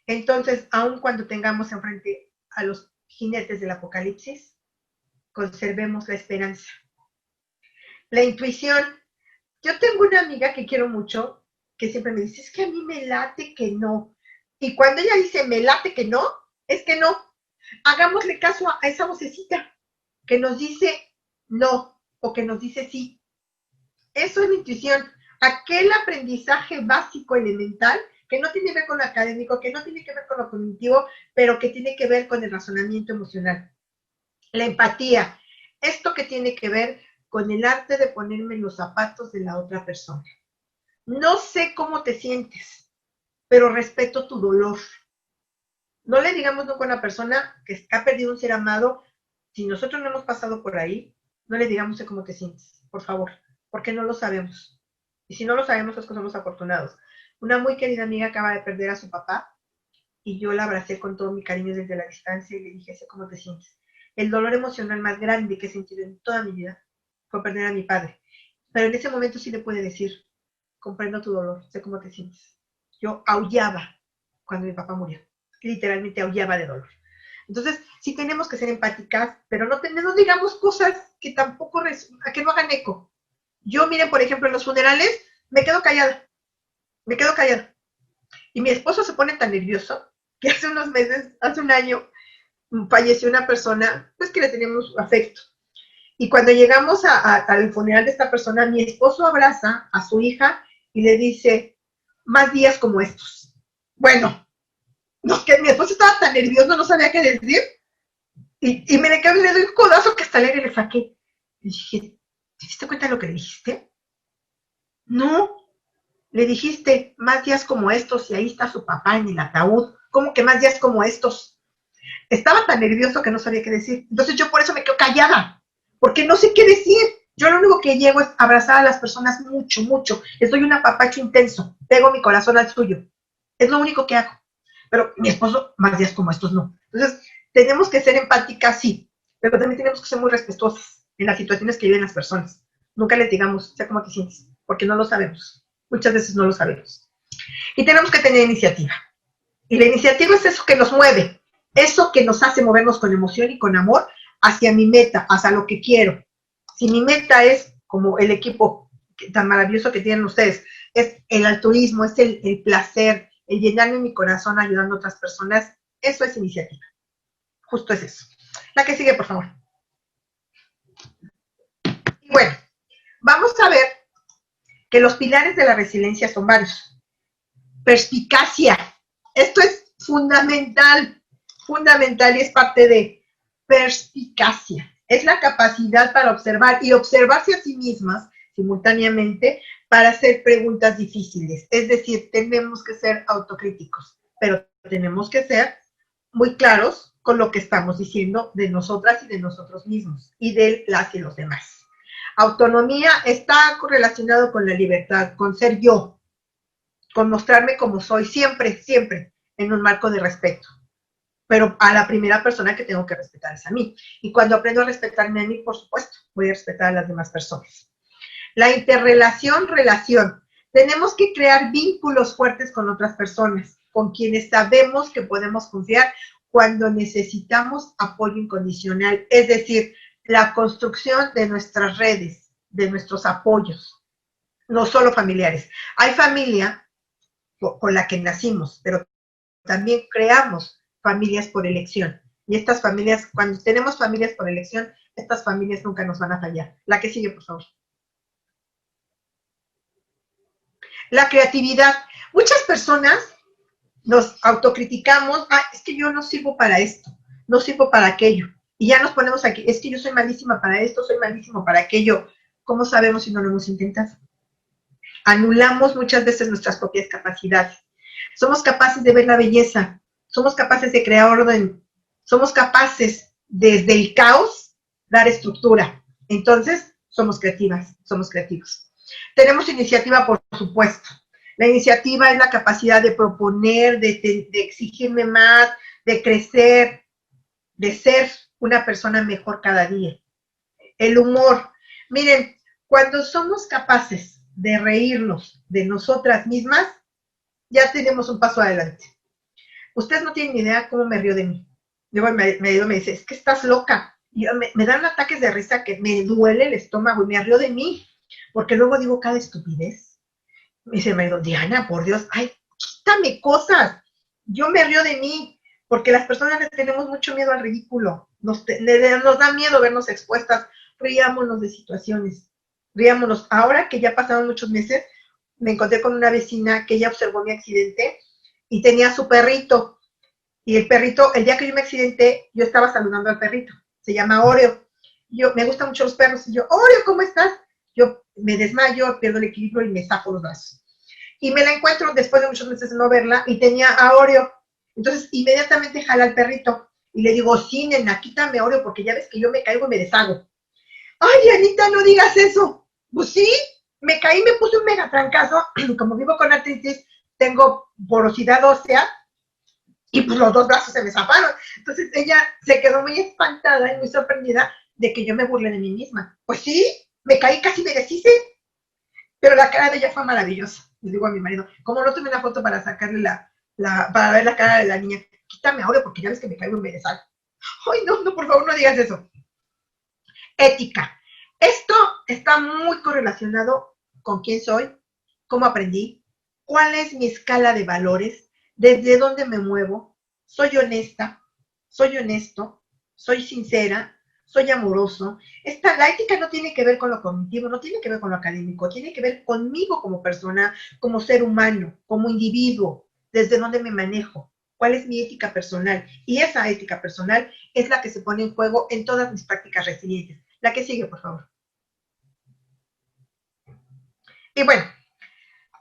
Entonces, aun cuando tengamos enfrente a los jinetes del apocalipsis, conservemos la esperanza. La intuición. Yo tengo una amiga que quiero mucho, que siempre me dice, es que a mí me late que no. Y cuando ella dice, me late que no, es que no. Hagámosle caso a esa vocecita que nos dice no o que nos dice sí. Eso es la intuición. Aquel aprendizaje básico, elemental, que no tiene que ver con lo académico, que no tiene que ver con lo cognitivo, pero que tiene que ver con el razonamiento emocional. La empatía. Esto que tiene que ver con el arte de ponerme en los zapatos de la otra persona. No sé cómo te sientes, pero respeto tu dolor. No le digamos nunca a una persona que ha perdido un ser amado, si nosotros no hemos pasado por ahí, no le digamos cómo te sientes, por favor, porque no lo sabemos. Y si no lo sabemos es que somos afortunados. Una muy querida amiga acaba de perder a su papá y yo la abracé con todo mi cariño desde la distancia y le dije, sé cómo te sientes. El dolor emocional más grande que he sentido en toda mi vida fue perder a mi padre. Pero en ese momento sí le puede decir, comprendo tu dolor, sé cómo te sientes. Yo aullaba cuando mi papá murió, literalmente aullaba de dolor. Entonces, sí tenemos que ser empáticas, pero no digamos cosas que tampoco, que no hagan eco. Yo, miren, por ejemplo, en los funerales, me quedo callada. Y mi esposo se pone tan nervioso que hace unos meses, hace un año, falleció una persona, pues que le teníamos afecto. Y cuando llegamos al funeral de esta persona, mi esposo abraza a su hija y le dice, más días como estos. Bueno, no, que mi esposo estaba tan nervioso, no sabía qué decir. Y me le quedé, le doy un codazo que hasta le saqué. Y dije, ¿te diste cuenta de lo que le dijiste? No, le dijiste, más días como estos, y ahí está su papá en el ataúd. ¿Cómo que más días como estos? Estaba tan nervioso que no sabía qué decir. Entonces yo por eso me quedo callada, porque no sé qué decir. Yo lo único que llego es abrazar a las personas mucho, mucho. Soy un apapacho intenso. Pego mi corazón al suyo. Es lo único que hago. Pero mi esposo, más días como estos, no. Entonces, tenemos que ser empáticas, sí, pero también tenemos que ser muy respetuosas en las situaciones que viven las personas. Nunca les digamos, sé cómo te sientes, porque no lo sabemos. Muchas veces no lo sabemos. Y tenemos que tener iniciativa. Y la iniciativa es eso que nos mueve, eso que nos hace movernos con emoción y con amor hacia mi meta, hacia lo que quiero. Si mi meta es, como el equipo tan maravilloso que tienen ustedes, es el altruismo, es el placer, el llenarme mi corazón ayudando a otras personas, eso es iniciativa. Justo es eso. La que sigue, por favor. Y bueno, vamos a ver que los pilares de la resiliencia son varios. Perspicacia. Esto es fundamental, fundamental y es parte de perspicacia. Es la capacidad para observar y observarse a sí mismas simultáneamente para hacer preguntas difíciles. Es decir, tenemos que ser autocríticos, pero tenemos que ser muy claros con lo que estamos diciendo de nosotras y de nosotros mismos y de las y los demás. Autonomía está correlacionado con la libertad, con ser yo, con mostrarme como soy, siempre, siempre, en un marco de respeto. Pero a la primera persona que tengo que respetar es a mí. Y cuando aprendo a respetarme a mí, por supuesto, voy a respetar a las demás personas. La relación. Tenemos que crear vínculos fuertes con otras personas, con quienes sabemos que podemos confiar cuando necesitamos apoyo incondicional. Es decir, la construcción de nuestras redes, de nuestros apoyos, no solo familiares. Hay familia con la que nacimos, pero también creamos familias por elección. Y estas familias, cuando tenemos familias por elección, estas familias nunca nos van a fallar. La que sigue, por favor. La creatividad. Muchas personas nos autocriticamos, es que yo no sirvo para esto, no sirvo para aquello. Y ya nos ponemos aquí, es que yo soy malísima para esto, soy malísimo para aquello. ¿Cómo sabemos si no lo hemos intentado? Anulamos muchas veces nuestras propias capacidades. Somos capaces de ver la belleza, somos capaces de crear orden, somos capaces desde el caos dar estructura. Entonces, somos creativas, somos creativos. Tenemos iniciativa, por supuesto. La iniciativa es la capacidad de proponer, de exigirme más, de crecer, de ser una persona mejor cada día. El humor. Miren, cuando somos capaces de reírnos de nosotras mismas, ya tenemos un paso adelante. Ustedes no tienen ni idea cómo me río de mí. Luego me dice, es que estás loca. Y me dan ataques de risa que me duele el estómago y me río de mí, porque luego digo cada estupidez. Me dice el marido, Diana, por Dios, ay, quítame cosas. Yo me río de mí, porque las personas le tenemos mucho miedo al ridículo. Nos da miedo vernos expuestas. Riámonos de situaciones. Riámonos. Ahora que ya pasaron muchos meses, me encontré con una vecina que ella observó mi accidente y tenía su perrito. Y el perrito, el día que yo me accidenté, yo estaba saludando al perrito. Se llama Oreo. Me gustan mucho los perros. Y yo, Oreo, ¿cómo estás? Yo me desmayo, pierdo el equilibrio y me saco los brazos. Y me la encuentro después de muchos meses de no verla y tenía a Oreo. Entonces, inmediatamente jala al perrito y le digo, sí, nena, quítame Oreo porque ya ves que yo me caigo y me deshago. Ay, Anita, no digas eso. Pues sí, me caí, me puse un mega trancazo. Como vivo con artritis, tengo porosidad ósea y pues los dos brazos se me zafaron. Entonces ella se quedó muy espantada y muy sorprendida de que yo me burlé de mí misma. Pues sí, me caí, casi me deshice, pero la cara de ella fue maravillosa. Le digo a mi marido, como no tuve una foto para sacarle para ver la cara de la niña, quítame ahora porque ya ves que me caigo y me deshago. Ay, no, no, por favor, no digas eso. Ética. Esto está muy correlacionado con quién soy, cómo aprendí, cuál es mi escala de valores, desde dónde me muevo, soy honesta, soy honesto, soy sincera, soy amoroso. La ética no tiene que ver con lo cognitivo, no tiene que ver con lo académico, tiene que ver conmigo como persona, como ser humano, como individuo, desde dónde me manejo, cuál es mi ética personal. Y esa ética personal es la que se pone en juego en todas mis prácticas resilientes. La que sigue, por favor. Y bueno,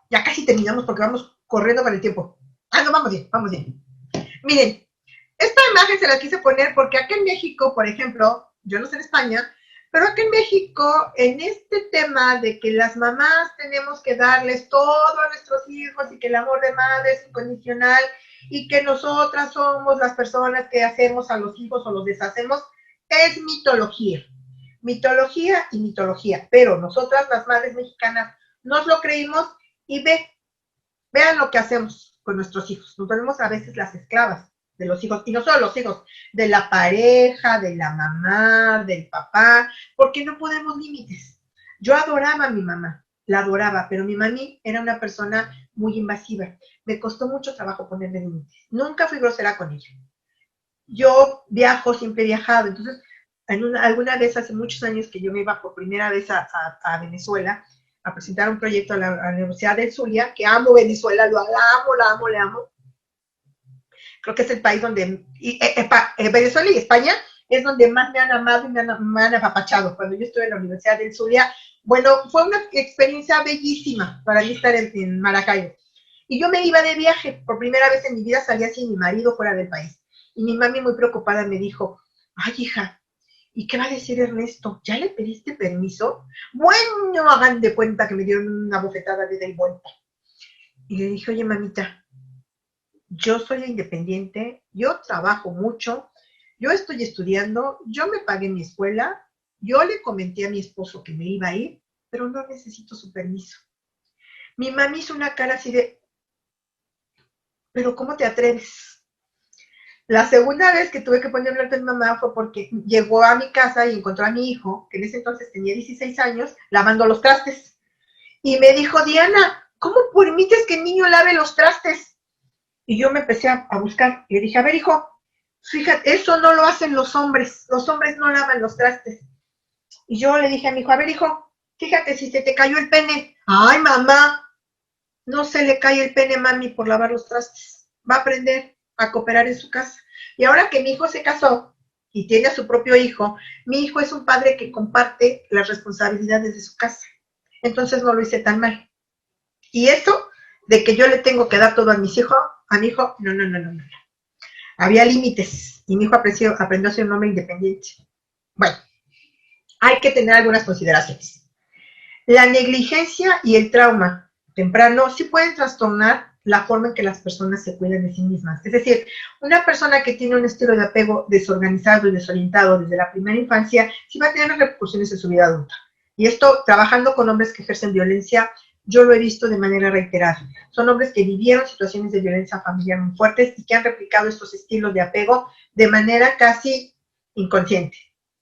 ya casi terminamos porque vamos corriendo con el tiempo. Ah, no, vamos bien, vamos bien. Miren, esta imagen se la quise poner porque aquí en México, por ejemplo, yo no sé en España, pero aquí en México, en este tema de que las mamás tenemos que darles todo a nuestros hijos y que el amor de madre es incondicional y que nosotras somos las personas que hacemos a los hijos o los deshacemos, es mitología. Mitología y mitología, pero nosotras las madres mexicanas nos lo creímos y vean lo que hacemos con nuestros hijos. Nos ponemos a veces las esclavas de los hijos, y no solo los hijos, de la pareja, de la mamá, del papá, porque no ponemos límites. Yo adoraba a mi mamá, la adoraba, pero mi mami era una persona muy invasiva. Me costó mucho trabajo ponerle límites. Nunca fui grosera con ella. Yo viajo, siempre he viajado, entonces alguna vez hace muchos años que yo me iba por primera vez a Venezuela a presentar un proyecto a la Universidad del Zulia, que amo Venezuela, la amo, la amo, la amo. Creo que es el país donde, Venezuela y España es donde más me han amado y me han apapachado. Cuando yo estuve en la Universidad del Zulia, bueno, fue una experiencia bellísima para mí estar en Maracaibo. Y yo me iba de viaje, por primera vez en mi vida salía sin mi marido fuera del país. Y mi mami muy preocupada me dijo, ay hija, ¿y qué va a decir Ernesto? ¿Ya le pediste permiso? Bueno, hagan de cuenta que me dieron una bofetada de ida y vuelta. Y le dije, oye mamita, yo soy independiente, yo trabajo mucho, yo estoy estudiando, yo me pagué mi escuela, yo le comenté a mi esposo que me iba a ir, pero no necesito su permiso. Mi mami hizo una cara así de, pero ¿cómo te atreves? La segunda vez que tuve que ponerle alto a mi mamá fue porque llegó a mi casa y encontró a mi hijo, que en ese entonces tenía 16 años, lavando los trastes. Y me dijo, Diana, ¿cómo permites que el niño lave los trastes? Y yo me empecé a buscar. Y le dije, a ver, hijo, fíjate, eso no lo hacen los hombres no lavan los trastes. Y yo le dije a mi hijo, a ver, hijo, fíjate si se te cayó el pene. Ay, mamá, no se le cae el pene, mami, por lavar los trastes. Va a aprender a cooperar en su casa. Y ahora que mi hijo se casó y tiene a su propio hijo, mi hijo es un padre que comparte las responsabilidades de su casa. Entonces no lo hice tan mal. Y eso de que yo le tengo que dar todo a mis hijos, a mi hijo, no. Había límites y mi hijo aprendió a ser un hombre independiente. Bueno, hay que tener algunas consideraciones. La negligencia y el trauma temprano sí pueden trastornar la forma en que las personas se cuidan de sí mismas. Es decir, una persona que tiene un estilo de apego desorganizado y desorientado desde la primera infancia sí va a tener repercusiones en su vida adulta. Y esto, trabajando con hombres que ejercen violencia, yo lo he visto de manera reiterada. Son hombres que vivieron situaciones de violencia familiar muy fuertes y que han replicado estos estilos de apego de manera casi inconsciente.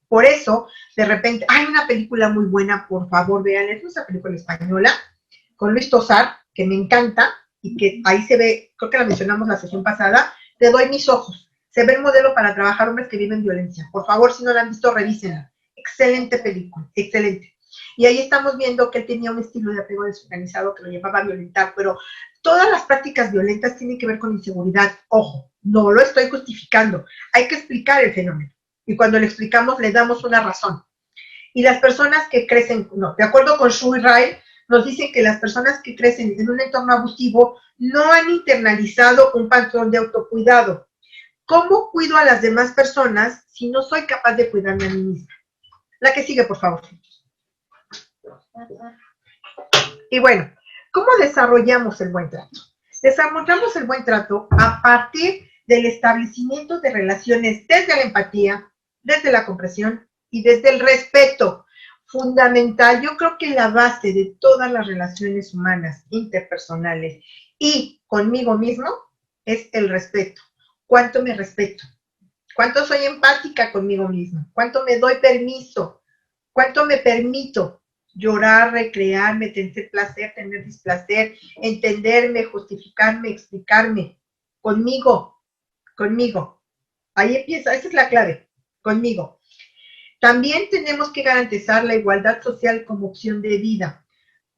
Por eso, de repente, hay una película muy buena, por favor, vean, es una película española, con Luis Tosar, que me encanta, y que ahí se ve, creo que la mencionamos la sesión pasada, Te doy mis ojos. Se ve el modelo para trabajar hombres que viven violencia. Por favor, si no la han visto, revísenla. Excelente película, excelente. Y ahí estamos viendo que él tenía un estilo de apego desorganizado que lo llevaba a violentar, pero todas las prácticas violentas tienen que ver con inseguridad. Ojo, no lo estoy justificando. Hay que explicar el fenómeno. Y cuando le explicamos, le damos una razón. Y las personas que crecen, no, de acuerdo con Shui Rai, Nos dicen que las personas que crecen en un entorno abusivo no han internalizado un patrón de autocuidado. ¿Cómo cuido a las demás personas si no soy capaz de cuidarme a mí misma? La que sigue, por favor. Y bueno, ¿cómo desarrollamos el buen trato? Desarrollamos el buen trato a partir del establecimiento de relaciones desde la empatía, desde la comprensión y desde el respeto. Fundamental, yo creo que la base de todas las relaciones humanas, interpersonales y conmigo mismo es el respeto. ¿Cuánto me respeto? ¿Cuánto soy empática conmigo misma? ¿Cuánto me doy permiso? ¿Cuánto me permito llorar, recrearme, tener placer, tener displacer, entenderme, justificarme, explicarme? Conmigo. Ahí empieza, esa es la clave, conmigo. También tenemos que garantizar la igualdad social como opción de vida.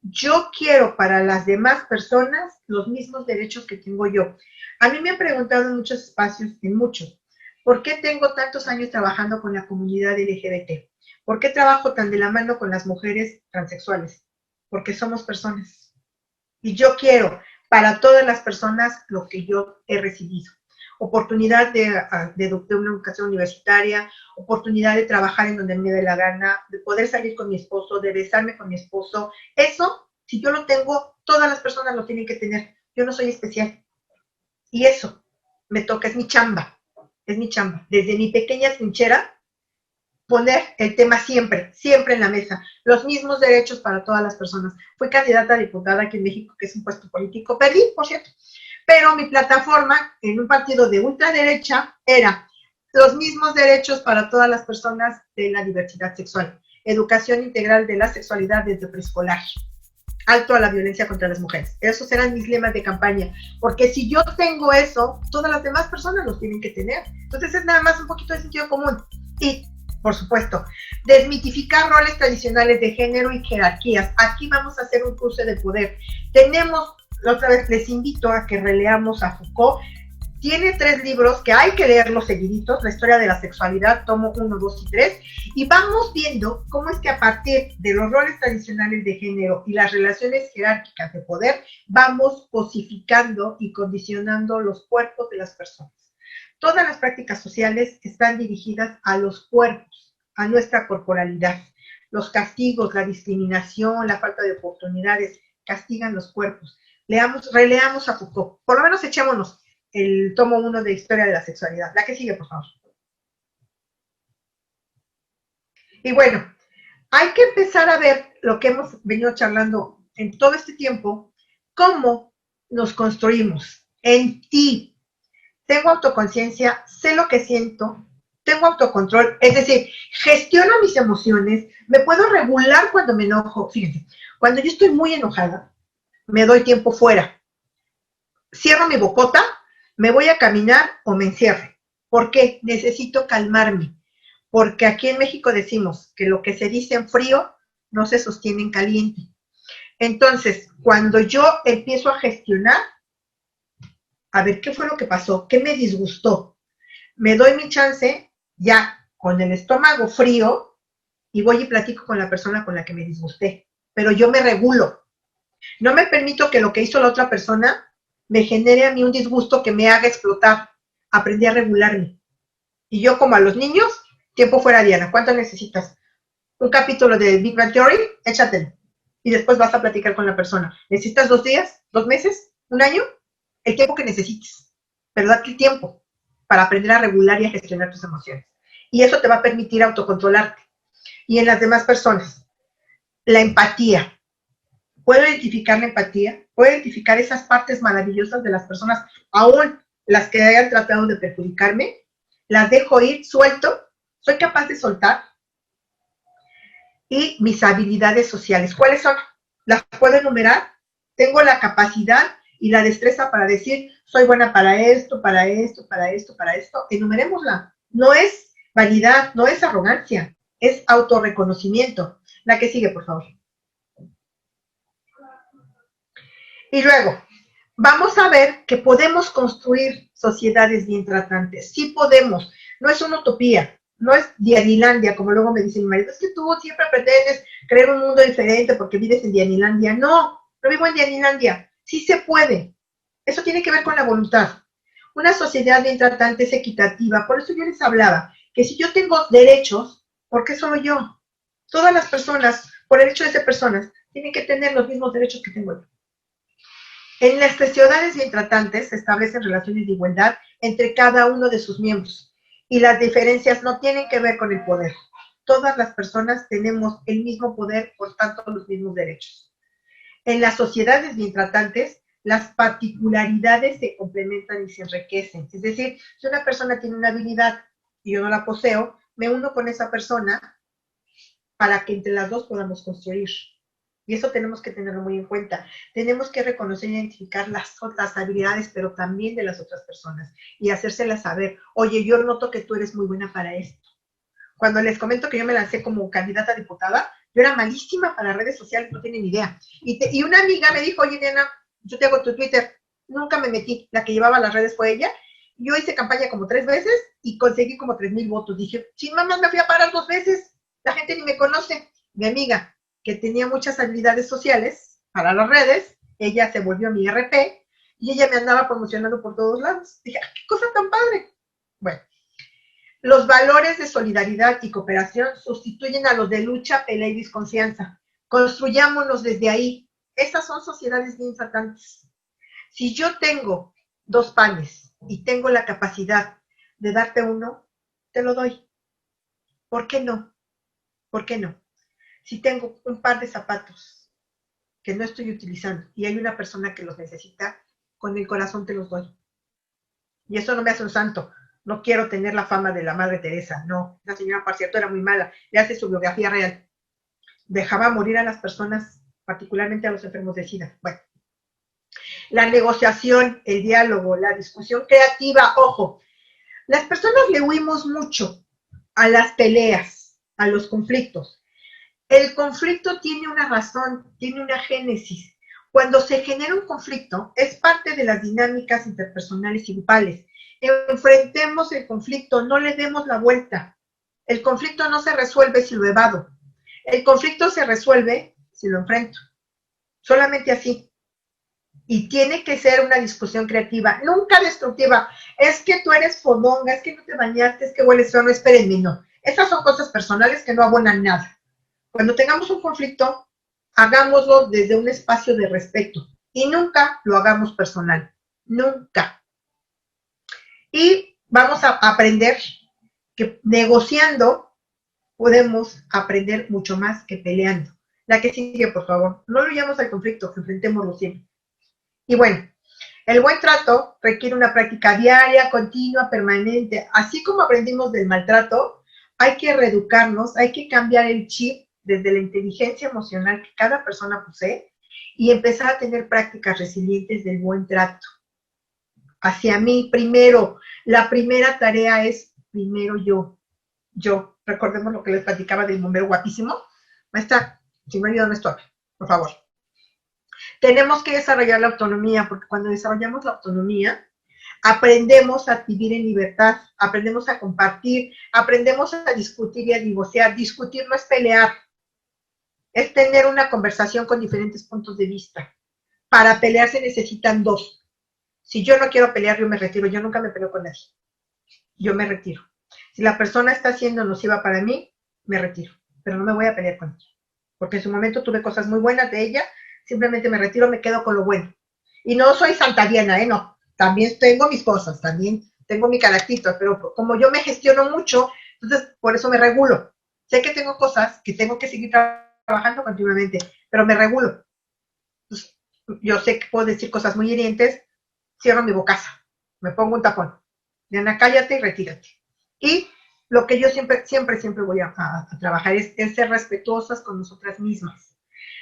Yo quiero para las demás personas los mismos derechos que tengo yo. A mí me han preguntado en muchos espacios, ¿por qué tengo tantos años trabajando con la comunidad LGBT? ¿Por qué trabajo tan de la mano con las mujeres transexuales? Porque somos personas. Y yo quiero para todas las personas lo que yo he recibido. Oportunidad de una educación universitaria, oportunidad de trabajar en donde me dé la gana, de poder salir con mi esposo, de besarme con mi esposo. Eso, si yo lo tengo, todas las personas lo tienen que tener. Yo no soy especial. Y eso me toca, es mi chamba. Desde mi pequeña trinchera, poner el tema siempre en la mesa. Los mismos derechos para todas las personas. Fui candidata a diputada aquí en México, que es un puesto político. Perdí, por cierto. Pero mi plataforma en un partido de ultraderecha era los mismos derechos para todas las personas de la diversidad sexual. Educación integral de la sexualidad desde preescolar. Alto a la violencia contra las mujeres. Esos eran mis lemas de campaña. Porque si yo tengo eso, todas las demás personas los tienen que tener. Entonces es nada más un poquito de sentido común. Y, por supuesto, desmitificar roles tradicionales de género y jerarquías. Aquí vamos a hacer un cruce de poder. Tenemos, otra vez les invito a que releamos a Foucault. Tiene 3 libros que hay que leerlos seguiditos, La historia de la sexualidad, tomo 1, 2 y 3, y vamos viendo cómo es que a partir de los roles tradicionales de género y las relaciones jerárquicas de poder, vamos cosificando y condicionando los cuerpos de las personas. Todas las prácticas sociales están dirigidas a los cuerpos, a nuestra corporalidad. Los castigos, la discriminación, la falta de oportunidades, castigan los cuerpos. Releamos a Foucault, por lo menos echémonos el tomo 1 de Historia de la Sexualidad. La que sigue, por favor. Y bueno, hay que empezar a ver lo que hemos venido charlando en todo este tiempo, cómo nos construimos en ti. Tengo autoconciencia, sé lo que siento, tengo autocontrol, es decir, gestiono mis emociones, me puedo regular cuando me enojo. Fíjense, cuando yo estoy muy enojada, me doy tiempo fuera. Cierro mi bocota, me voy a caminar o me encierro. ¿Por qué? Necesito calmarme. Porque aquí en México decimos que lo que se dice en frío no se sostiene en caliente. Entonces, cuando yo empiezo a gestionar, a ver qué fue lo que pasó, qué me disgustó, me doy mi chance ya con el estómago frío y voy y platico con la persona con la que me disgusté. Pero yo me regulo. No me permito que lo que hizo la otra persona me genere a mí un disgusto que me haga explotar. Aprendí a regularme. Y yo, como a los niños, tiempo fuera, Diana. ¿Cuánto necesitas? Un capítulo de Big Bang Theory, échatelo. Y después vas a platicar con la persona. ¿Necesitas 2 días? 2 meses? ¿1 año? El tiempo que necesites. Pero date el tiempo para aprender a regular y a gestionar tus emociones. Y eso te va a permitir autocontrolarte. Y en las demás personas, la empatía. Puedo identificar la empatía, puedo identificar esas partes maravillosas de las personas, aún las que hayan tratado de perjudicarme, las dejo ir, suelto, soy capaz de soltar. Y mis habilidades sociales, ¿cuáles son? Las puedo enumerar, tengo la capacidad y la destreza para decir, soy buena para esto, para esto, para esto, para esto, enumerémosla. No es vanidad, no es arrogancia, es autorreconocimiento. La que sigue, por favor. Y luego, vamos a ver que podemos construir sociedades bien tratantes. Sí podemos, no es una utopía, No es Dianilandia, como luego me dice mi marido, es que tú siempre pretendes crear un mundo diferente porque vives en Dianilandia. No, no vivo en Dianilandia. Sí se puede. Eso tiene que ver con la voluntad. Una sociedad bien tratante es equitativa. Por eso yo les hablaba que si yo tengo derechos, ¿por qué solo yo? Todas las personas, por el hecho de ser personas, tienen que tener los mismos derechos que tengo yo. En las sociedades bien tratantes se establecen relaciones de igualdad entre cada uno de sus miembros y las diferencias no tienen que ver con el poder. Todas las personas tenemos el mismo poder, por tanto, los mismos derechos. En las sociedades bien tratantes, las particularidades se complementan y se enriquecen. Es decir, si una persona tiene una habilidad y yo no la poseo, me uno con esa persona para que entre las dos podamos construir. Y eso tenemos que tenerlo muy en cuenta. Tenemos que reconocer e identificar las otras habilidades, pero también de las otras personas y hacérselas saber. Oye, yo noto que tú eres muy buena para esto. Cuando les comento que yo me lancé como candidata a diputada, yo era malísima para redes sociales, no tienen idea. Y una amiga me dijo, oye, Diana, yo te hago tu Twitter. Nunca me metí. La que llevaba las redes fue ella. Yo hice campaña como 3 veces y conseguí como 3,000 votos. Dije, sin mamás, me fui a parar 2 veces. La gente ni me conoce. Mi amiga, que tenía muchas habilidades sociales para las redes, ella se volvió mi RP y ella me andaba promocionando por todos lados. Dije, qué cosa tan padre. Bueno, los valores de solidaridad y cooperación sustituyen a los de lucha, pelea y desconfianza. Construyámonos desde ahí. Esas son sociedades bien tratantes. Si yo tengo 2 panes y tengo la capacidad de darte uno, te lo doy. ¿Por qué no? ¿Por qué no? Si tengo un par de zapatos que no estoy utilizando y hay una persona que los necesita, con el corazón te los doy. Y eso no me hace un santo. No quiero tener la fama de la Madre Teresa. No, la señora, por cierto, era muy mala. Le hace su biografía real. Dejaba morir a las personas, particularmente a los enfermos de SIDA. Bueno, la negociación, el diálogo, la discusión creativa, ojo, las personas le huimos mucho a las peleas, a los conflictos. El conflicto tiene una razón, tiene una génesis. Cuando se genera un conflicto, es parte de las dinámicas interpersonales y grupales. Enfrentemos el conflicto, no le demos la vuelta. El conflicto no se resuelve si lo evado. El conflicto se resuelve si lo enfrento. Solamente así. Y tiene que ser una discusión creativa, nunca destructiva. Es que tú eres fodonga, es que no te bañaste, es que hueles feo, no, espérenme, no. Esas son cosas personales que no abonan nada. Cuando tengamos un conflicto, hagámoslo desde un espacio de respeto y nunca lo hagamos personal, nunca. Y vamos a aprender que negociando podemos aprender mucho más que peleando. La que sigue, por favor, no lo huyamos al conflicto, enfrentémoslo siempre. Y bueno, el buen trato requiere una práctica diaria, continua, permanente. Así como aprendimos del maltrato, hay que reeducarnos, hay que cambiar el chip desde la inteligencia emocional que cada persona posee y empezar a tener prácticas resilientes del buen trato. Hacia mí, primero, la primera tarea es primero yo. Recordemos lo que les platicaba del bombero guapísimo. Maestra, si me olvido no estorbe, por favor. Tenemos que desarrollar la autonomía, porque cuando desarrollamos la autonomía, aprendemos a vivir en libertad, aprendemos a compartir, aprendemos a discutir y a negociar. Discutir no es pelear, es tener una conversación con diferentes puntos de vista. Para pelear se necesitan 2. Si yo no quiero pelear, yo me retiro. Yo nunca me peleo con nadie. Yo me retiro. Si la persona está siendo nociva para mí, me retiro. Pero no me voy a pelear con ella. Porque en su momento tuve cosas muy buenas de ella, simplemente me retiro, me quedo con lo bueno. Y no soy Santa Diana, no. También tengo mis cosas, también tengo mi caractito, pero como yo me gestiono mucho, entonces por eso me regulo. Sé que tengo cosas que tengo que seguir trabajando continuamente, pero me regulo. Pues, yo sé que puedo decir cosas muy hirientes, cierro mi bocaza, me pongo un tapón. Diana, cállate y retírate. Y lo que yo siempre voy a trabajar es ser respetuosas con nosotras mismas.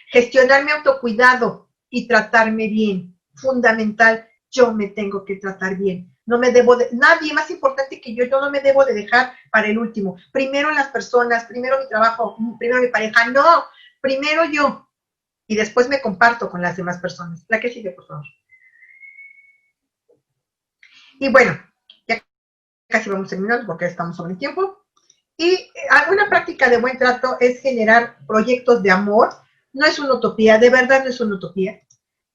Gestionar mi autocuidado y tratarme bien. Fundamental, yo me tengo que tratar bien. No me debo de, nadie más importante que yo no me debo de dejar para el último. Primero las personas, primero mi trabajo, primero mi pareja. No, primero yo. Y después me comparto con las demás personas. La que sigue, por favor. Y bueno, ya casi vamos terminando porque estamos sobre el tiempo. Y alguna práctica de buen trato es generar proyectos de amor. No es una utopía, de verdad no es una utopía.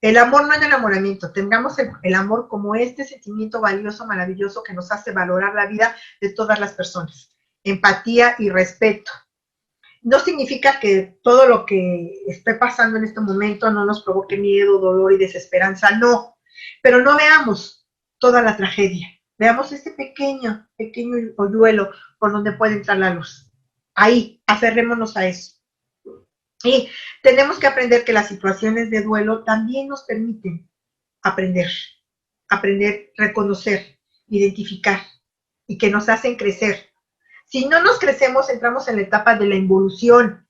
El amor no es enamoramiento, tengamos el amor como este sentimiento valioso, maravilloso que nos hace valorar la vida de todas las personas. Empatía y respeto. No significa que todo lo que esté pasando en este momento no nos provoque miedo, dolor y desesperanza, no. Pero no veamos toda la tragedia. Veamos este pequeño hoyuelo por donde puede entrar la luz. Ahí, aferrémonos a eso. Y tenemos que aprender que las situaciones de duelo también nos permiten aprender, reconocer, identificar y que nos hacen crecer. Si no nos crecemos, entramos en la etapa de la involución.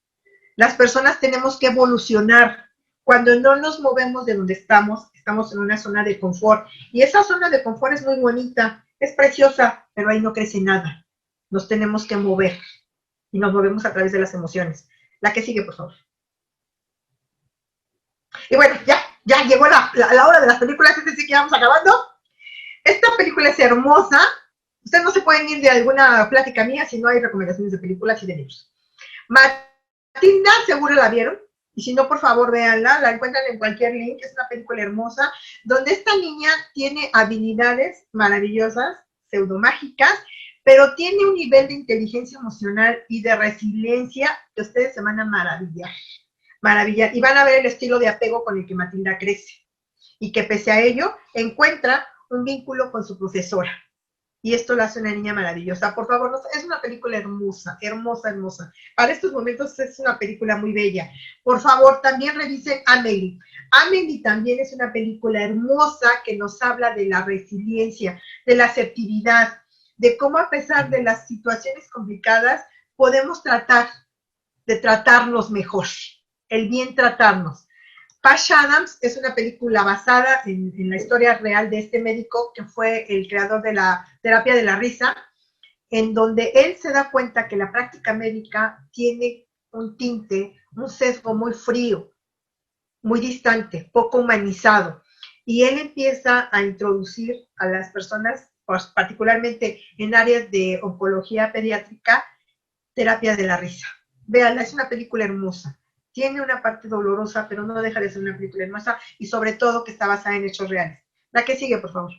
Las personas tenemos que evolucionar. Cuando no nos movemos de donde estamos en una zona de confort. Y esa zona de confort es muy bonita, es preciosa, pero ahí no crece nada. Nos tenemos que mover. Y nos movemos a través de las emociones. La que sigue, por favor. Y bueno, ya llegó la hora de las películas, es decir, que vamos acabando. Esta película es hermosa. Ustedes no se pueden ir de alguna plática mía si no hay recomendaciones de películas y de libros. Matilda, seguro la vieron. Y si no, por favor, véanla. La encuentran en cualquier link. Es una película hermosa donde esta niña tiene habilidades maravillosas, pseudomágicas, pero tiene un nivel de inteligencia emocional y de resiliencia que ustedes se van a maravillar. Y van a ver el estilo de apego con el que Matilda crece. Y que pese a ello, encuentra un vínculo con su profesora. Y esto lo hace una niña maravillosa. Por favor, es una película hermosa, hermosa, hermosa. Para estos momentos es una película muy bella. Por favor, también revisen Amélie. Amélie también es una película hermosa que nos habla de la resiliencia, de la asertividad, de cómo a pesar de las situaciones complicadas podemos tratar de tratarnos mejor, el bien tratarnos. Patch Adams es una película basada en la historia real de este médico que fue el creador de la terapia de la risa, en donde él se da cuenta que la práctica médica tiene un tinte, un sesgo muy frío, muy distante, poco humanizado. Y él empieza a introducir a las personas, pues, particularmente en áreas de oncología pediátrica, terapia de la risa. Véanla, es una película hermosa. Tiene una parte dolorosa, pero no deja de ser una película hermosa y sobre todo que está basada en hechos reales. La que sigue, por favor.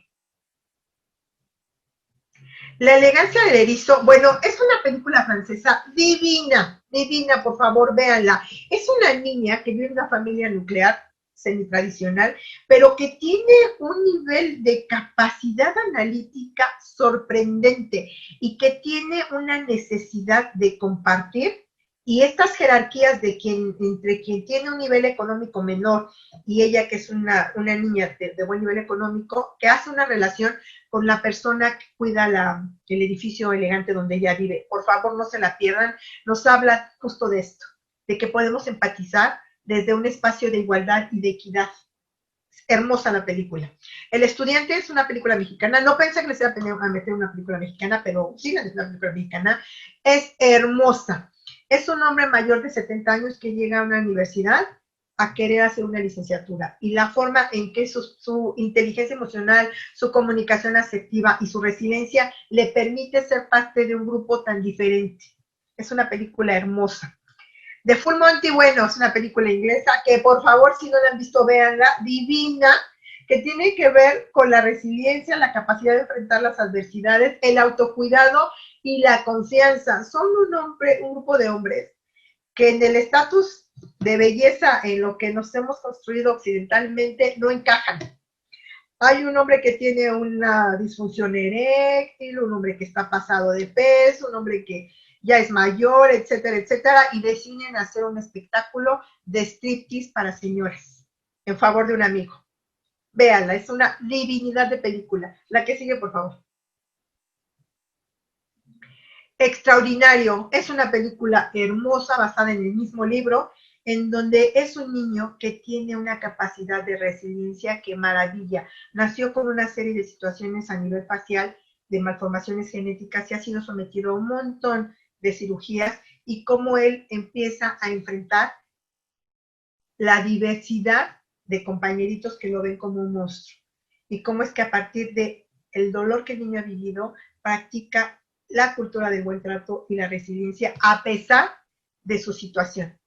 La elegancia del erizo, bueno, es una película francesa divina, divina, por favor, véanla. Es una niña que vive en una familia nuclear semi-tradicional, pero que tiene un nivel de capacidad analítica sorprendente y que tiene una necesidad de compartir. Y estas jerarquías entre quien tiene un nivel económico menor y ella que es una niña de buen nivel económico, que hace una relación con la persona que cuida el edificio elegante donde ella vive. Por favor, no se la pierdan. Nos habla justo de esto, de que podemos empatizar desde un espacio de igualdad y de equidad. Hermosa la película. El estudiante es una película mexicana. No pensé que les iba a meter una película mexicana, pero sí, es una película mexicana. Es hermosa. Es un hombre mayor de 70 años que llega a una universidad a querer hacer una licenciatura. Y la forma en que su inteligencia emocional, su comunicación afectiva y su resiliencia le permite ser parte de un grupo tan diferente. Es una película hermosa. The Full Monty, bueno, es una película inglesa que por favor, si no la han visto, véanla, divina, que tiene que ver con la resiliencia, la capacidad de enfrentar las adversidades, el autocuidado y la confianza. Son un grupo de hombres que en el estatus de belleza en lo que nos hemos construido occidentalmente no encajan. Hay un hombre que tiene una disfunción eréctil, un hombre que está pasado de peso, un hombre que ya es mayor, etcétera, etcétera, y deciden hacer un espectáculo de striptease para señoras en favor de un amigo. Véanla, es una divinidad de película. La que sigue, por favor. Extraordinario, es una película hermosa basada en el mismo libro, en donde es un niño que tiene una capacidad de resiliencia que maravilla. Nació con una serie de situaciones a nivel facial, de malformaciones genéticas, y ha sido sometido a un montón de cirugías, y cómo él empieza a enfrentar la diversidad de compañeritos que lo ven como un monstruo. Y cómo es que a partir de el dolor que el niño ha vivido, practica la cultura del buen trato y la resiliencia a pesar de su situación.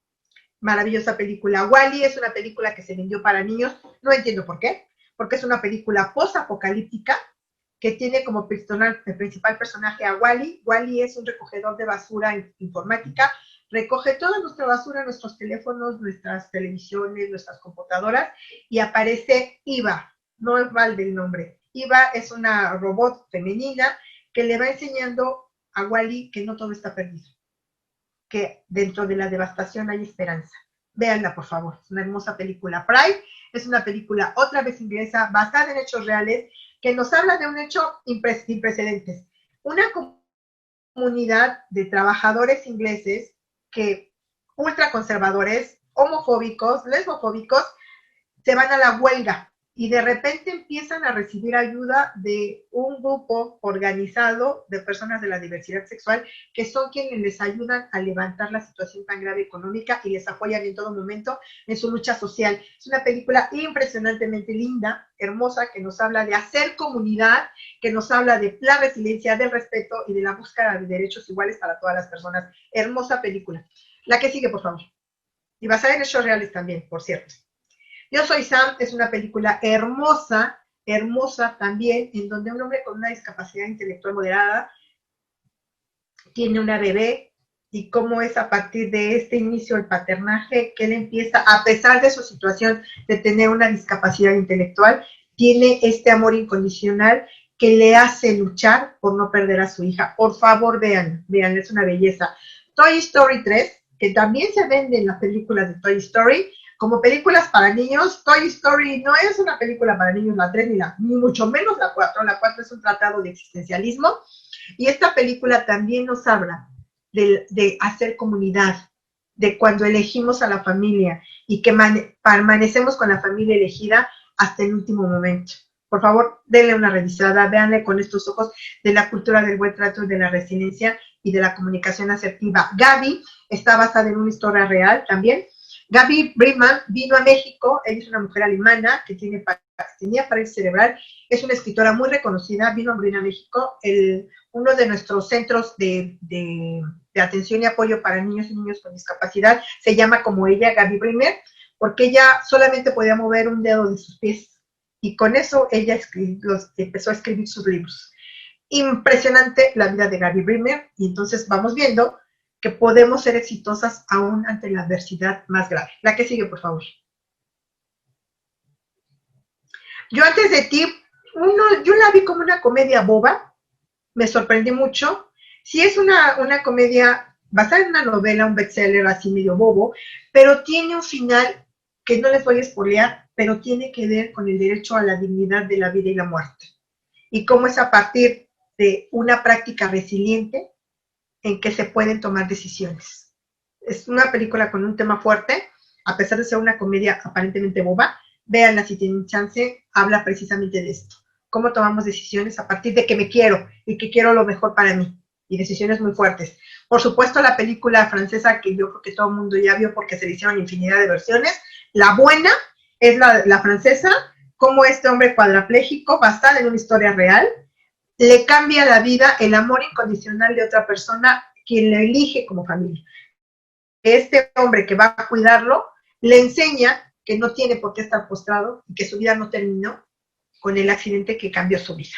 Maravillosa película. Wall-E es una película que se vendió para niños, no entiendo por qué, porque es una película post-apocalíptica que tiene como principal personaje a Wall-E. Wall-E es un recogedor de basura informática, recoge toda nuestra basura, nuestros teléfonos, nuestras televisiones, nuestras computadoras, y aparece Eva, no es mal del nombre. Eva es una robot femenina que le va enseñando a Wall-E que no todo está perdido, que dentro de la devastación hay esperanza. Véanla, por favor, es una hermosa película. Pride es una película otra vez inglesa, basada en hechos reales, que nos habla de un hecho sin precedentes. Una comunidad de trabajadores ingleses que ultraconservadores, homofóbicos, lesbofóbicos, se van a la huelga y de repente empiezan a recibir ayuda de un grupo organizado de personas de la diversidad sexual que son quienes les ayudan a levantar la situación tan grave económica y les apoyan en todo momento en su lucha social. Es una película impresionantemente linda, hermosa, que nos habla de hacer comunidad, que nos habla de la resiliencia, del respeto y de la búsqueda de derechos iguales para todas las personas. Hermosa película. La que sigue, por favor. Y basada en hechos reales también, por cierto. Yo soy Sam es una película hermosa, hermosa también, en donde un hombre con una discapacidad intelectual moderada tiene una bebé y cómo es a partir de este inicio del paternaje que él empieza, a pesar de su situación de tener una discapacidad intelectual, tiene este amor incondicional que le hace luchar por no perder a su hija. Por favor, vean, es una belleza. Toy Story 3, que también se vende en las películas de Toy Story, como películas para niños. Toy Story no es una película para niños, la 3 ni mucho menos la 4. La 4 es un tratado de existencialismo. Y esta película también nos habla de hacer comunidad, de cuando elegimos a la familia y que permanecemos con la familia elegida hasta el último momento. Por favor, denle una revisada, véanle con estos ojos de la cultura del buen trato y de la resiliencia y de la comunicación asertiva. Gaby está basada en una historia real también. Gaby Briman vino a México, ella es una mujer alemana que tenía parálisis cerebral, es una escritora muy reconocida, vino a México, uno de nuestros centros de atención y apoyo para niños y niños con discapacidad se llama como ella, Gaby Brimer, porque ella solamente podía mover un dedo de sus pies y con eso ella empezó a escribir sus libros. Impresionante la vida de Gaby Brimer y entonces vamos viendo que podemos ser exitosas aún ante la adversidad más grave. La que sigue, por favor. Yo antes de ti, yo la vi como una comedia boba, me sorprendí mucho. Sí es una comedia basada en una novela, un bestseller así medio bobo, pero tiene un final que no les voy a spoilear, pero tiene que ver con el derecho a la dignidad de la vida y la muerte. Y cómo es a partir de una práctica resiliente en que se pueden tomar decisiones. Es una película con un tema fuerte, a pesar de ser una comedia aparentemente boba, véanla si tienen chance, habla precisamente de esto. Cómo tomamos decisiones a partir de que me quiero y que quiero lo mejor para mí. Y decisiones muy fuertes. Por supuesto, la película francesa que yo creo que todo el mundo ya vio porque se le hicieron infinidad de versiones. La buena es la francesa, cómo este hombre cuadrapléjico, basada en una historia real, le cambia la vida el amor incondicional de otra persona quien le elige como familia. Este hombre que va a cuidarlo le enseña que no tiene por qué estar postrado y que su vida no terminó con el accidente que cambió su vida.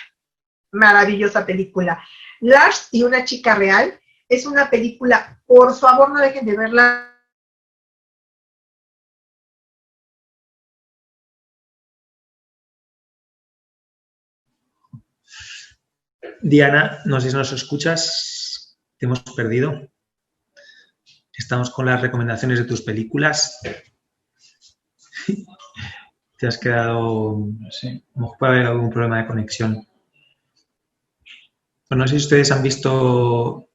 Maravillosa película. Lars y una chica real es una película, por favor no dejen de verla. Diana, no sé si nos escuchas, te hemos perdido. Estamos con las recomendaciones de tus películas. Te has quedado, no sé, a lo mejor puede haber algún problema de conexión. Pues no sé si ustedes han visto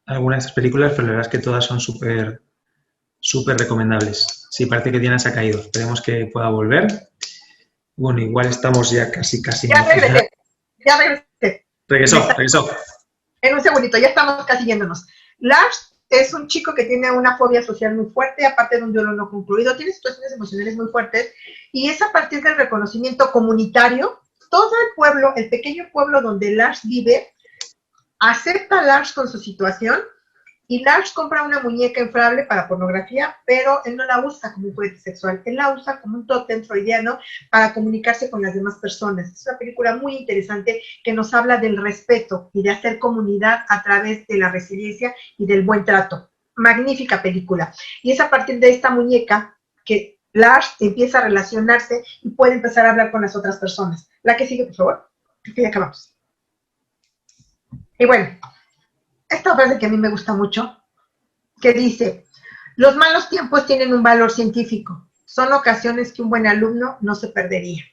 algunas de estas películas, pero la verdad es que todas son súper recomendables. Sí, parece que Diana se ha caído. Esperemos que pueda volver. Bueno, igual estamos ya casi. Ya regresé. Regresó. En un segundito, ya estamos casi yéndonos. Lars es un chico que tiene una fobia social muy fuerte, aparte de un duelo no concluido, tiene situaciones emocionales muy fuertes, y es a partir del reconocimiento comunitario, todo el pueblo, el pequeño pueblo donde Lars vive, acepta a Lars con su situación y Lars compra una muñeca inflable para pornografía, pero él no la usa como un juguete sexual, él la usa como un tótem freudiano para comunicarse con las demás personas. Es una película muy interesante que nos habla del respeto y de hacer comunidad a través de la resiliencia y del buen trato. Magnífica película. Y es a partir de esta muñeca que Lars empieza a relacionarse y puede empezar a hablar con las otras personas. La que sigue, por favor. Creo que ya acabamos. Y bueno, esta frase que a mí me gusta mucho, que dice, los malos tiempos tienen un valor científico. Son ocasiones que un buen alumno no se perdería.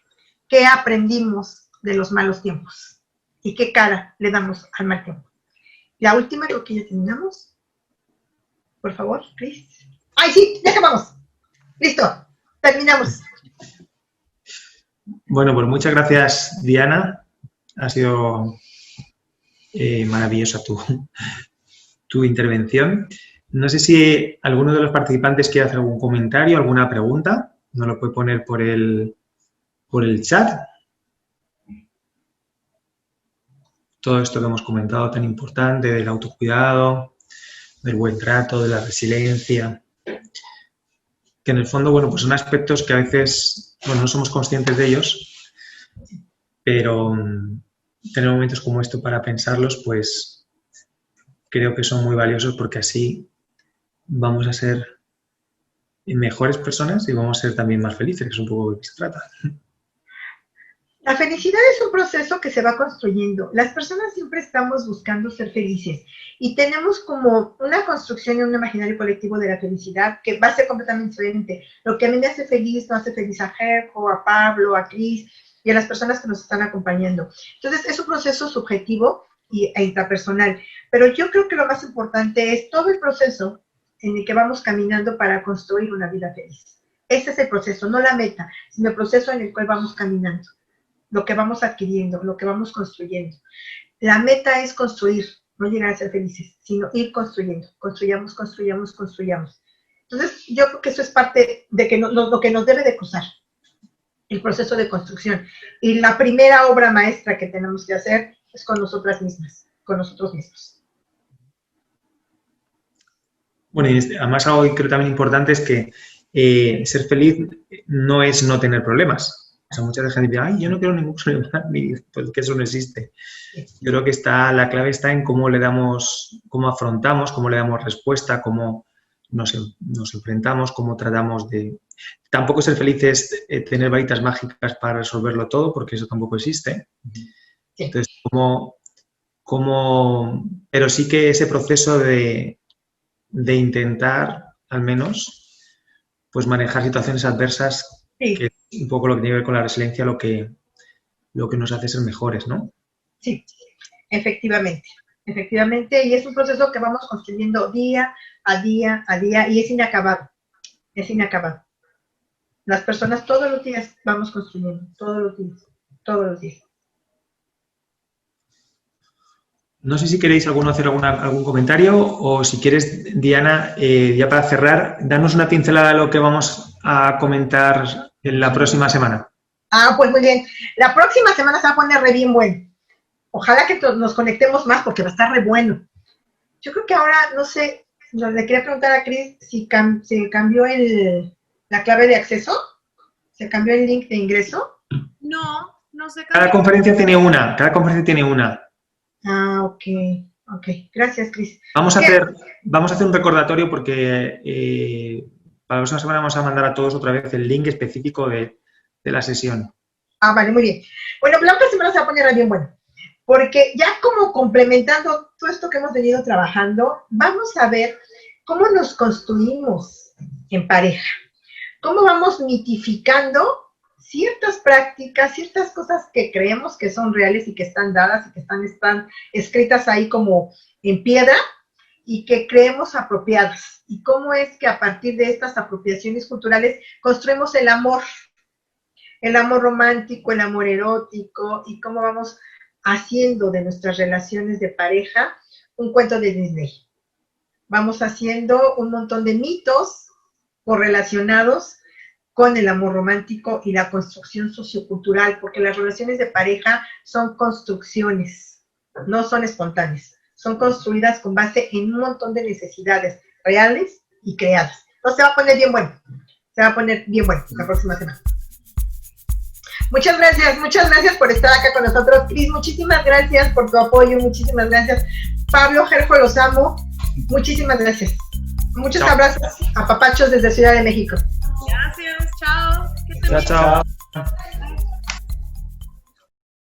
¿Qué aprendimos de los malos tiempos? ¿Y qué cara le damos al mal tiempo? La última, creo que ya terminamos. Por favor, Cris. ¡Ay, sí! ¡Ya acabamos! ¡Listo! Terminamos. Bueno, pues muchas gracias, Diana. Ha sido maravillosa tu intervención. No sé si alguno de los participantes quiere hacer algún comentario, alguna pregunta. Nos lo puede poner por el chat. Todo esto que hemos comentado tan importante del autocuidado, del buen trato, de la resiliencia, que en el fondo, bueno, pues son aspectos que a veces, bueno, no somos conscientes de ellos, pero tener momentos como esto para pensarlos, pues creo que son muy valiosos porque así vamos a ser mejores personas y vamos a ser también más felices, que es un poco de lo que se trata. La felicidad es un proceso que se va construyendo. Las personas siempre estamos buscando ser felices y tenemos como una construcción y un imaginario colectivo de la felicidad que va a ser completamente diferente. Lo que a mí me hace feliz no hace feliz a Jerko, a Pablo, a Cris y a las personas que nos están acompañando. Entonces, es un proceso subjetivo e intrapersonal. Pero yo creo que lo más importante es todo el proceso en el que vamos caminando para construir una vida feliz. Ese es el proceso, no la meta, sino el proceso en el cual vamos caminando, lo que vamos adquiriendo, lo que vamos construyendo. La meta es construir, no llegar a ser felices, sino ir construyendo. Construyamos, construyamos, construyamos. Entonces, yo creo que eso es parte de que lo que nos debe de cruzar, el proceso de construcción. Y la primera obra maestra que tenemos que hacer es con nosotras mismas, con nosotros mismos. Bueno, y además algo que creo también importante es que ser feliz no es no tener problemas. O sea, mucha gente dice, ay, yo no quiero ningún problema, pues que eso no existe. Yo creo que la clave está en cómo le damos, cómo afrontamos, cómo le damos respuesta, cómo nos enfrentamos, cómo tratamos de... Tampoco ser feliz es tener varitas mágicas para resolverlo todo, porque eso tampoco existe. Entonces, pero sí que ese proceso de intentar, al menos, pues manejar situaciones adversas, sí, que es un poco lo que tiene que ver con la resiliencia, lo que nos hace ser mejores, ¿no? Sí, efectivamente, efectivamente, y es un proceso que vamos construyendo día a día a día, y es inacabado, es inacabado. Las personas todos los días vamos construyendo, todos los días, todos los días. No sé si queréis hacer algún comentario o si quieres, Diana, ya para cerrar, danos una pincelada de lo que vamos a comentar en la próxima semana. Ah, pues muy bien. La próxima semana se va a poner re bien bueno. Ojalá que nos conectemos más porque va a estar re bueno. Yo creo que ahora, no sé, le quería preguntar a Cris si se cambió la clave de acceso, se cambió el link de ingreso. No sé. Cada conferencia tiene una. Ah, ok. Gracias, Cris. Vamos a hacer un recordatorio porque para la próxima semana vamos a mandar a todos otra vez el link específico de la sesión. Ah, vale, muy bien. Bueno, la otra semana se va a poner bien bueno, porque ya como complementando todo esto que hemos venido trabajando, vamos a ver cómo nos construimos en pareja, cómo vamos mitificando ciertas prácticas, ciertas cosas que creemos que son reales y que están dadas y que están escritas ahí como en piedra y que creemos apropiadas. Y cómo es que a partir de estas apropiaciones culturales construimos el amor romántico, el amor erótico y cómo vamos haciendo de nuestras relaciones de pareja un cuento de Disney. Vamos haciendo un montón de mitos correlacionados con el amor romántico y la construcción sociocultural, porque las relaciones de pareja son construcciones, no son espontáneas, son construidas con base en un montón de necesidades reales y creadas. Entonces se va a poner bien bueno. Se va a poner bien bueno la próxima semana. Muchas gracias por estar acá con nosotros. Cris, muchísimas gracias por tu apoyo, muchísimas gracias. Pablo, Gerjo, los amo. Muchísimas gracias. Muchos abrazos a papachos desde Ciudad de México. Gracias, chao. Chao, chao.